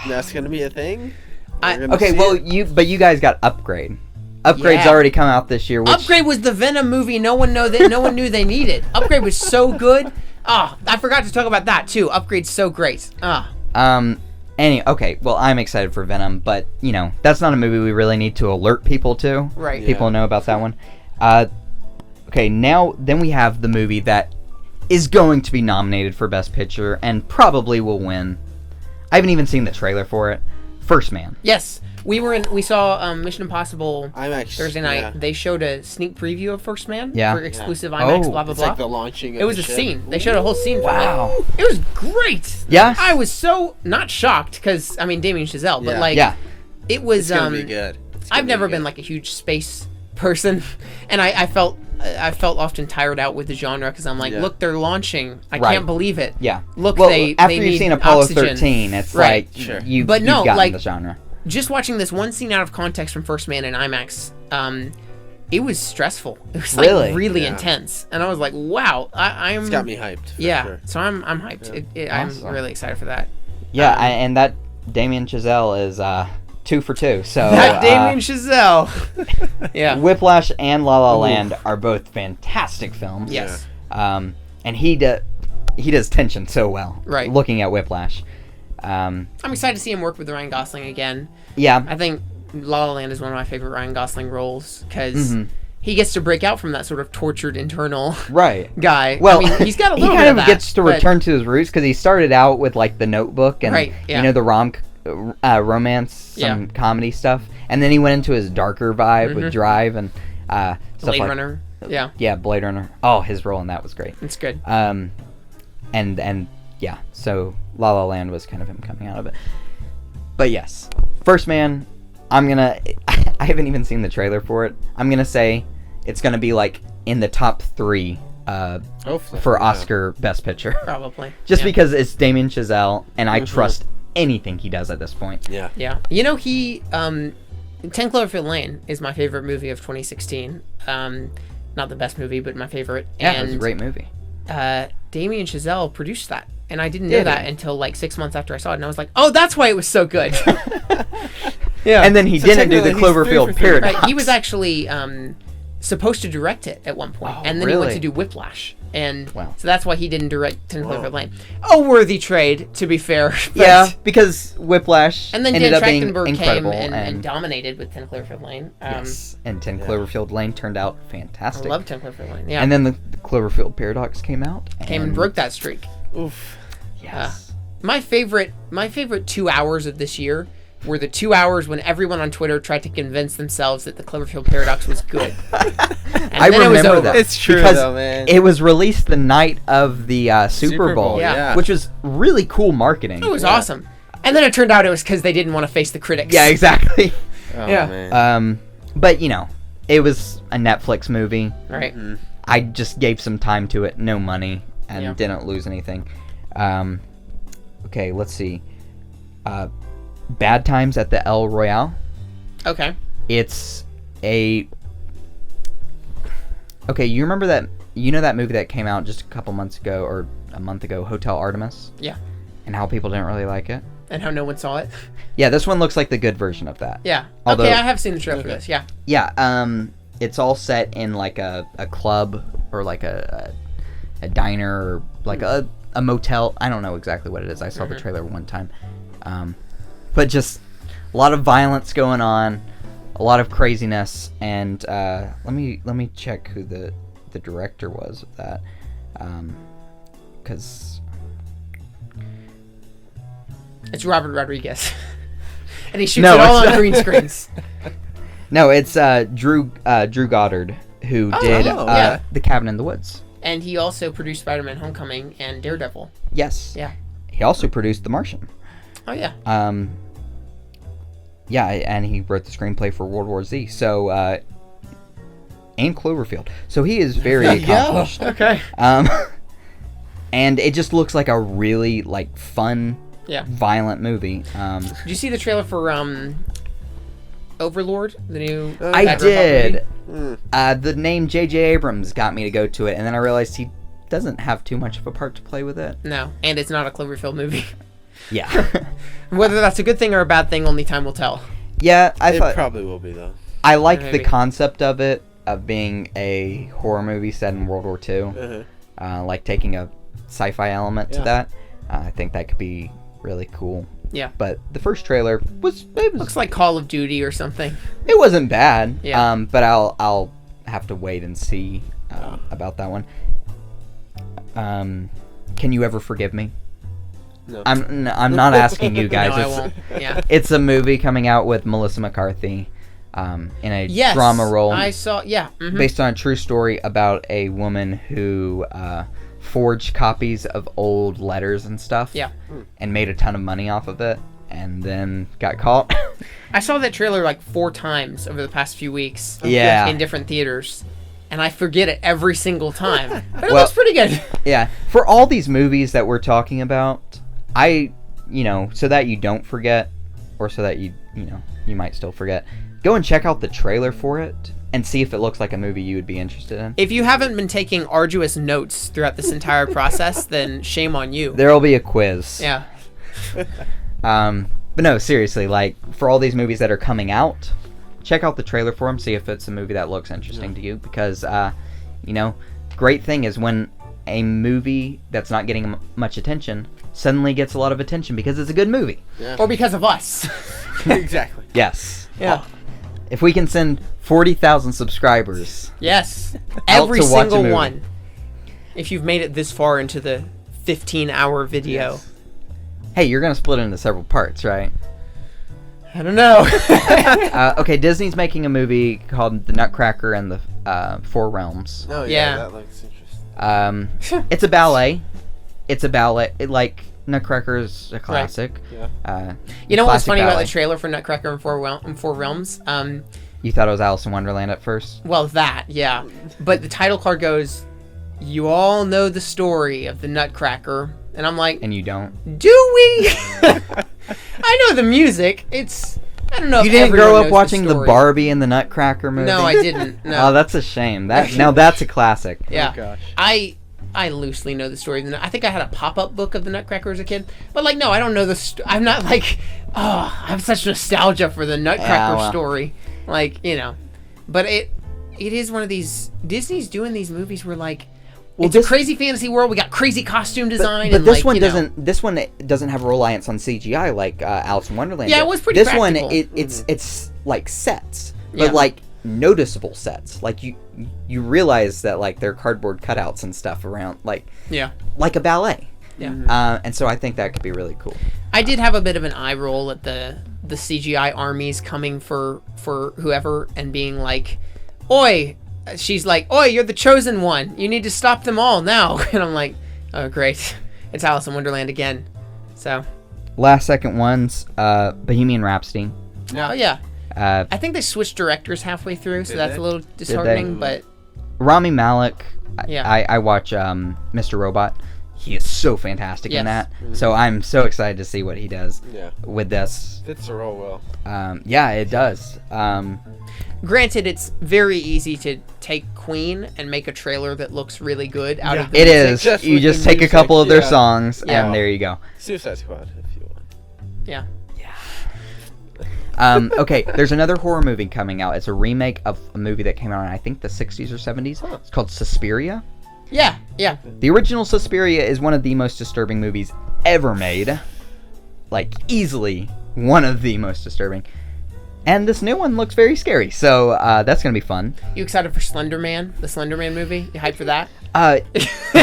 that's gonna be a thing. You guys got Upgrade. Upgrade's already come out this year. Upgrade was the Venom movie no one knew they needed. Upgrade was so good. I forgot to talk about that too. Upgrade's so great. Okay, well, I'm excited for Venom, but, you know, that's not a movie we really need to alert people to. Right. People know about that one. Okay, then we have the movie that is going to be nominated for Best Picture and probably will win. I haven't even seen the trailer for it. First Man. Yes. We saw Mission Impossible IMAX, Thursday night. They showed a sneak preview of First Man for exclusive IMAX, blah, blah, it's blah. like the launching of it was a scene. They showed a whole scene from it. It was great. Yeah? I was so not shocked because, I mean, Damien Chazelle, but it was... It's gonna be good. I've never been like a huge space person, and I felt often tired out with the genre because I'm like, look, they're launching. I can't believe it. Yeah. Look, after you've seen Apollo oxygen. 13, it's like you've gotten the genre. Just watching this one scene out of context from First Man in IMAX, it was stressful. It was like really intense, and I was like, "Wow, I'm." It's got me hyped. Sure. So I'm hyped. Yeah. I'm really excited for that. Yeah, and that Damien Chazelle is 2 for 2. So that Damien Chazelle. Yeah. Whiplash and La La Land are both fantastic films. Yes. And he does tension so well. Right. Looking at Whiplash. I'm excited to see him work with Ryan Gosling again. Yeah. I think La La Land is one of my favorite Ryan Gosling roles because he gets to break out from that sort of tortured internal guy. Well, I mean, he's got a little he bit kind of of that, gets to return to his roots because he started out with like The Notebook and you know the romance, comedy stuff, and then he went into his darker vibe with Drive and stuff Blade Runner. Yeah, Blade Runner. Oh, his role in that was great. It's good. And yeah, so La La Land was kind of him coming out of it. But yes, First Man, I haven't even seen the trailer for it. I'm gonna say it's gonna be like in the top 3 for Oscar Best Picture. Probably. Just because it's Damien Chazelle, and I trust anything he does at this point. Yeah. Yeah. You know, he 10 Cloverfield Lane is my favorite movie of 2016. Not the best movie, but my favorite. Yeah, and it was a great movie. Damien Chazelle produced that. And I didn't know that until like 6 months after I saw it. And I was like, oh, that's why it was so good. Yeah. And then he didn't do the Cloverfield Paradox. Right. He was actually supposed to direct it at one point. And then he went to do Whiplash. And so that's why he didn't direct 10 Cloverfield Lane. A worthy trade, to be fair. Yeah, because Whiplash and then ended Dan up being Trachtenberg incredible. came and dominated with 10 Cloverfield Lane. Yes, and 10 Cloverfield Lane turned out fantastic. I love 10 Cloverfield Lane, yeah. And then the Cloverfield Paradox came out. Came and broke that streak. Oof. Yes. My favorite 2 hours of this year were the 2 hours when everyone on Twitter tried to convince themselves that the Cloverfield Paradox was good. And I remember that. It's true, because though, man. it was released the night of the Super Bowl, yeah. which was really cool marketing. It was awesome. And then it turned out it was because they didn't want to face the critics. Yeah, exactly. Man. But, you know, it was a Netflix movie. Right. Mm-hmm. I just gave some time to it, no money, and didn't lose anything. Okay, let's see. Bad Times at the El Royale. Okay. It's a... Okay, you remember that... You know that movie that came out just a couple months ago, or a month ago, Hotel Artemis? Yeah. And how people didn't really like it? And how no one saw it? Yeah, this one looks like the good version of that. Yeah. Although, okay, I have seen the trailer for this, yeah. Yeah, it's all set in like a club, or like a diner, or like a motel. I don't know exactly what it is. I saw the trailer one time. But just a lot of violence going on, a lot of craziness, and let me check who the director was of that, because it's Robert Rodriguez, and he shoots it all on green screens. No, it's Drew Goddard, who did The Cabin in the Woods, and he also produced Spider-Man: Homecoming and Daredevil. Yes. Yeah. He also produced The Martian. Oh yeah. Yeah, and he wrote the screenplay for World War Z. So, and Cloverfield. So he is very accomplished. Okay. And it just looks like a really fun, violent movie. Did you see the trailer for Overlord, the new? I did. The name J.J. Abrams got me to go to it, and then I realized he doesn't have too much of a part to play with it. No, and it's not a Cloverfield movie. Yeah. Whether that's a good thing or a bad thing, only time will tell. Yeah, I thought it probably will be though. I like the concept of it, of being a horror movie set in World War II. Like taking a sci-fi element to that. I think that could be really cool. Yeah. But the first trailer was looks like Call of Duty or something. It wasn't bad. Yeah. But I'll have to wait and see about that one. Can you ever forgive me? No. I'm not asking you guys. No, I won't. Yeah. It's a movie coming out with Melissa McCarthy in a drama role. I saw, based on a true story about a woman who forged copies of old letters and stuff. Yeah. And made a ton of money off of it, and then got caught. I saw that trailer like 4 times over the past few weeks. Yeah. In different theaters. And I forget it every single time. But it looks pretty good. Yeah. For all these movies that we're talking about, so that you don't forget, or so that you might still forget, go and check out the trailer for it and see if it looks like a movie you would be interested in. If you haven't been taking arduous notes throughout this entire process, then shame on you. There'll be a quiz. Yeah. But no, seriously, for all these movies that are coming out, check out the trailer for them, see if it's a movie that looks interesting to you, because, great thing is when a movie that's not getting much attention suddenly gets a lot of attention because it's a good movie. Yeah. Or because of us. Exactly. Yes. Yeah. If we can send 40,000 subscribers. Yes. out Every to watch a single movie. one. If you've made it this far into the 15-hour video. Yes. Hey, you're going to split it into several parts, right? I don't know. Okay, Disney's making a movie called The Nutcracker and the Four Realms. Oh, Yeah. that looks interesting. It's a ballet. Nutcracker is a classic. Right. Yeah. You know what was funny ballet. about the trailer for Nutcracker and Four Realms? You thought it was Alice in Wonderland at first? Well, that, yeah. But the title card goes, "You all know the story of the Nutcracker And I'm like... And you don't? Do we? I know the music. I don't know. You didn't grow up watching the Barbie and the Nutcracker movie? No, I didn't. No. Oh, that's a shame. Now that's a classic. Yeah. Oh, gosh. I loosely know the story. I think I had a pop-up book of the Nutcracker as a kid. But, like, no, I don't know the... I'm not like... Oh, I have such nostalgia for the Nutcracker story. Like, you know. But it is one of these... Disney's doing these movies where, like... Well, it's a crazy fantasy world. We got crazy costume design. But this one doesn't. This one doesn't have reliance on CGI like Alice in Wonderland. Yeah, it was pretty. This practical. One, it's like sets, but like noticeable sets. Like you realize that like they're cardboard cutouts and stuff around, like like a ballet. Yeah. And so I think that could be really cool. I did have a bit of an eye roll at the CGI armies coming for whoever and being like, "Oi." She's like, "Oi, you're the chosen one. You need to stop them all now." And I'm like, "Oh, great. It's Alice in Wonderland again." So. Last second ones, Bohemian Rhapsody. Oh, yeah. I think they switched directors halfway through, so that's a little disheartening, but... Rami Malek, I watch Mr. Robot. He is so fantastic in that. Mm-hmm. So I'm so excited to see what he does with this. Fits the role well. Yeah, it does. Granted, it's very easy to take Queen and make a trailer that looks really good out of the music. It is. You just take a couple of their songs, and there you go. Suicide Squad, if you want. Yeah. Okay, there's another horror movie coming out. It's a remake of a movie that came out in, I think, the 60s or 70s. Huh. It's called Suspiria. Yeah. The original Suspiria is one of the most disturbing movies ever made. Like, easily one of the most disturbing. And this new one looks very scary, so that's going to be fun. You excited for Slender Man, the Slender Man movie? You hyped for that?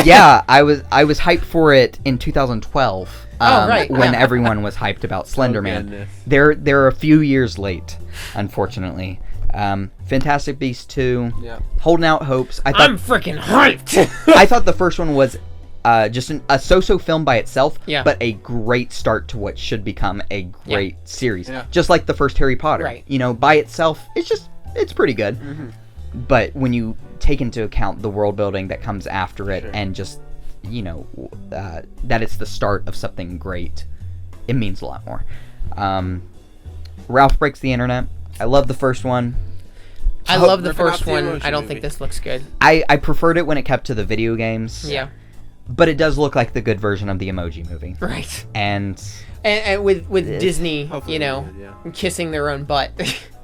Yeah, I was hyped for it in 2012. Right. When everyone was hyped about Slender Man. They're a few years late, unfortunately. Fantastic Beasts 2. Yeah. Holding out hopes. I'm freaking hyped. I thought the first one was just a so-so film by itself, but a great start to what should become a great series. Yeah. Just like the first Harry Potter. Right. You know, by itself, it's pretty good. Mm-hmm. But when you take into account the world building that comes after it, and just, you know, that it's the start of something great, it means a lot more. Ralph Breaks the Internet. I love the first one. I love the first one. I don't think this looks good. I preferred it when it kept to the video games. Yeah. But it does look like the good version of the Emoji Movie. Right. And with Disney, you know, kissing their own butt.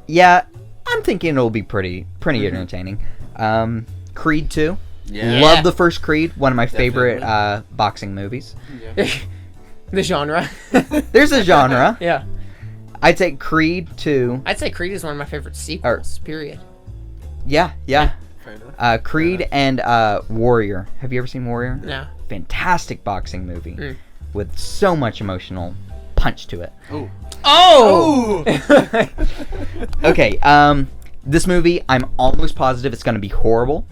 Yeah, I'm thinking it'll be pretty entertaining. Creed 2. Yeah. Love the first Creed. One of my favorite boxing movies. Yeah. The genre. There's a genre. Yeah. I'd say Creed 2. I'd say Creed is one of my favorite sequels, period. Yeah. Creed and Warrior. Have you ever seen Warrior? No. Fantastic boxing movie with so much emotional punch to it. Oh! Okay, this movie, I'm almost positive it's going to be horrible.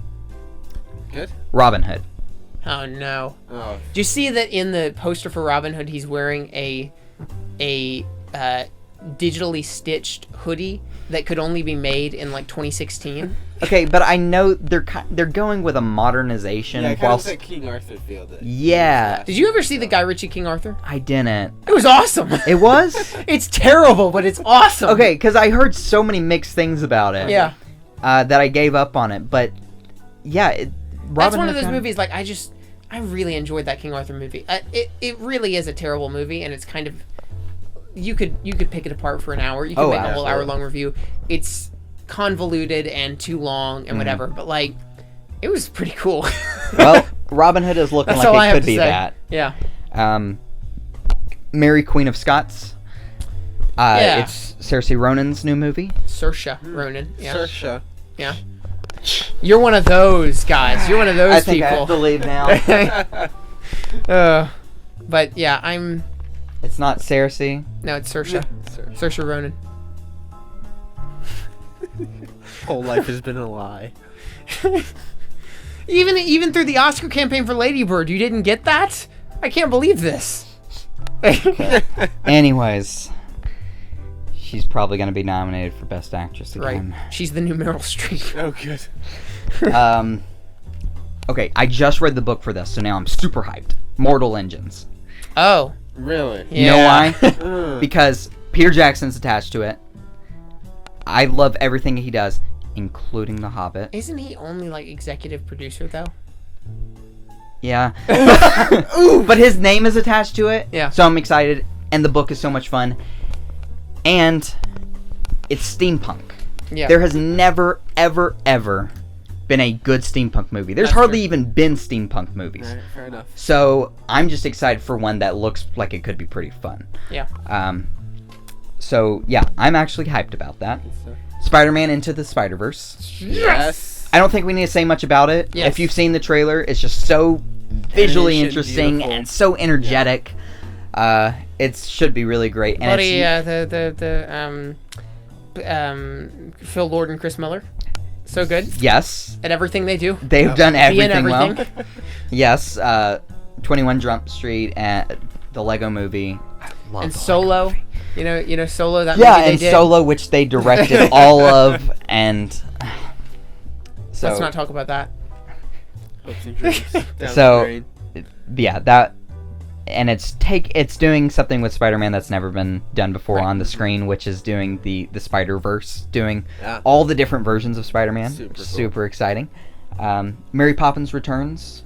Good. Robin Hood. Oh, no. Do you see that in the poster for Robin Hood, he's wearing a digitally stitched hoodie that could only be made in like 2016? Okay, but I know they're going with a modernization. Yeah, kind of like King Arthur feel. Yeah. Did you ever see the Guy Ritchie King Arthur? I didn't. It was awesome. It was? It's terrible, but it's awesome. Okay, because I heard so many mixed things about it. Yeah. That I gave up on it, but yeah, that's one of those movies. Like I really enjoyed that King Arthur movie. It really is a terrible movie, and it's kind of you could pick it apart for an hour. You could make a whole hour-long review. It's convoluted and too long and whatever, but like it was pretty cool. Well, Robin Hood is looking like it could be that. Yeah. Mary Queen of Scots. It's Saoirse Ronan's new movie. Saoirse Ronan. Yeah. Saoirse. Yeah. You're one of those guys. You're one of those people. I think I have to leave now. But yeah, It's not Cersei. No, it's Saoirse. Saoirse Ronan. Whole life has been a lie. Even through the Oscar campaign for Lady Bird, you didn't get that? I can't believe this. Anyways, she's probably going to be nominated for Best Actress again. Right. She's the new Meryl Streep. Oh, good. Okay, I just read the book for this, so now I'm super hyped. Mortal Engines. Oh. Really? You know why? Because Peter Jackson's attached to it. I love everything he does, including The Hobbit. Isn't he only like executive producer though? Yeah. But his name is attached to it. Yeah. So I'm excited, and the book is so much fun. And it's steampunk. Yeah. There has never, ever, ever been a good steampunk movie. There's That's hardly true. even been steampunk movies. Right, fair enough. So I'm just excited for one that looks like it could be pretty fun. Yeah. So yeah, I'm actually hyped about that. Spider-Man Into the Spider-Verse. Yes. I don't think we need to say much about it. Yes. If you've seen the trailer, it's just so visually Animation, interesting beautiful. and so energetic. It should be really great. And Buddy, Phil Lord and Chris Miller. So good yes, at everything they do. they've done everything well. everything. Yes, 21 Jump Street and the Lego Movie. I love And the Solo. Lego movie. You know Solo, that Yeah, movie they and did. Solo, which they directed all of, and so Let's not talk about that. Hopes and dreams. Down the So- drain. yeah, that, and it's doing something with Spider-Man that's never been done before Right. on the screen, which is doing the Spider-Verse, doing Yeah. all the different versions of Spider-Man. Super cool. Exciting. Mary Poppins Returns.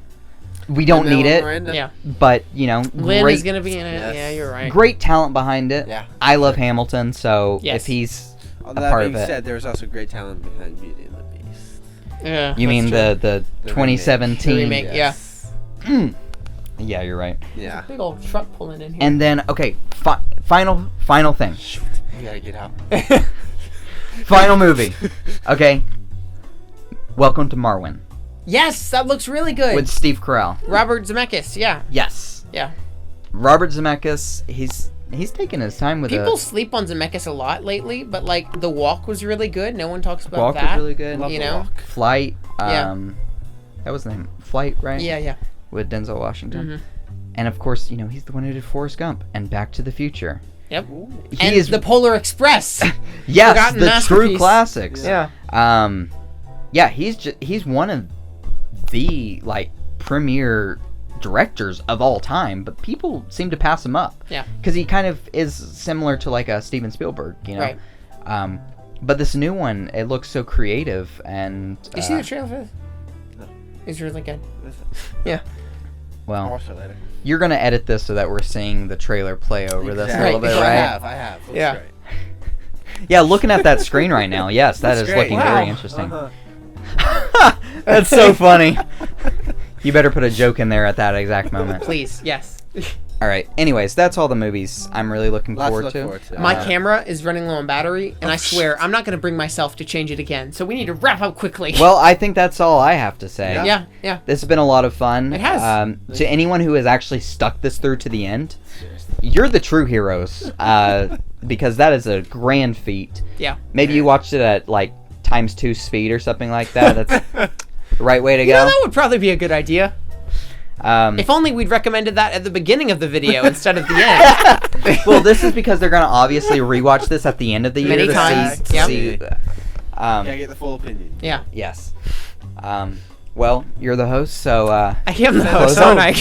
We don't Vanilla need it, Miranda. Yeah. but Lynn great, is going to be in it. Yes. Yeah, you're right. great talent behind it. Yeah. I love Hamilton, so Yes. if he's All a that part being of it. said, there's also great talent behind Beauty and the Beast. Yeah. You mean that's the The 2017 remake. Yeah. Yes. Yeah, you're right. Yeah. Big old truck pulling in here. And then okay, final thing. Shoot. We gotta get out. Final movie. Okay. Welcome to Marwen Yes, that looks really good. with Steve Carell. Robert Zemeckis. Yeah. Yes. Yeah. Robert Zemeckis, he's taking his time with People it. sleep on Zemeckis a lot lately, but like The Walk was really good. No one talks about Walk that. was really good. Love You The know? Walk. Flight. Yeah. That was the name. Flight, right? Yeah, yeah. With Denzel Washington. Mhm. And of course, he's the one who did Forrest Gump and Back to the Future. Yep. He And is the Polar Express. yes, forgotten the true masterpiece. classics. Yeah. Yeah, he's one of the premier directors of all time, but people seem to pass him up. Yeah. Because he kind of is similar to a Steven Spielberg, Right. But this new one, it looks so creative and. You see the trailer for this? No. It's really good. I'll Well, watch it later. you're gonna edit this so that we're seeing the trailer play over this a little bit, Right. right? I have. Looks Yeah. great. Yeah, looking at that screen right now, yes, that Looks is great. looking Wow. very interesting. Uh-huh. That's so funny. You better put a joke in there at that exact moment. Please, yes. All right. Anyways, that's all the movies I'm really looking Lots to forward look to. forward to. My camera is running low on battery, and I Oh, swear I'm not going to bring myself to change it again. So we need to wrap up quickly. Well, I think that's all I have to say. Yeah. yeah. This has been a lot of fun. It has. To anyone who has actually stuck this through to the end, Seriously. you're the true heroes. Because that is a grand feat. Yeah. Maybe you watched it at ×2 speed or something like that. That's the right way to You know, go. that would probably be a good idea. If only we'd recommended that at the beginning of the video instead of the end. Well, this is because they're gonna obviously rewatch this at the end of the year Many to times, see. yeah. see Gotta get the full opinion. Yeah. yes. Well, you're the host, so I am the Close host, aren't I?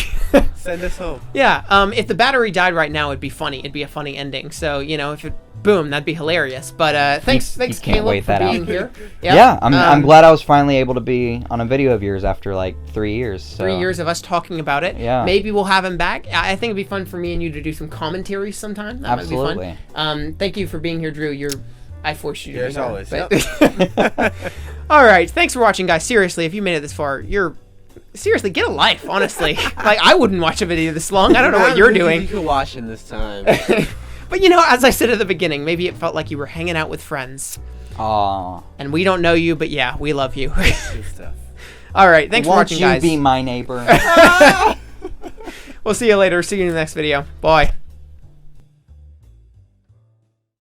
Send us home. Yeah. If the battery died right now, it'd be funny. It'd be a funny ending. So, if it boom, that'd be hilarious. But thanks, can't Caleb, wait for that out. being here. yeah, I'm glad I was finally able to be on a video of yours after 3 years. So. 3 years of us talking about it. Yeah. Maybe we'll have him back. I think it'd be fun for me and you to do some commentary sometime. That Absolutely. might be fun. Thank you for being here, Drew. I forced you to Yeah, be as here. always. But- All right. Thanks for watching, guys. Seriously, if you made it this far, seriously, get a life, honestly. I wouldn't watch a video this long. I don't know what you're doing. You can watch in this time. But as I said at the beginning, maybe it felt like you were hanging out with friends. Aw. And we don't know you, but yeah, we love you. Good stuff. All right. Thanks for Won't watching, you guys. be my neighbor? We'll see you later. See you in the next video. Bye.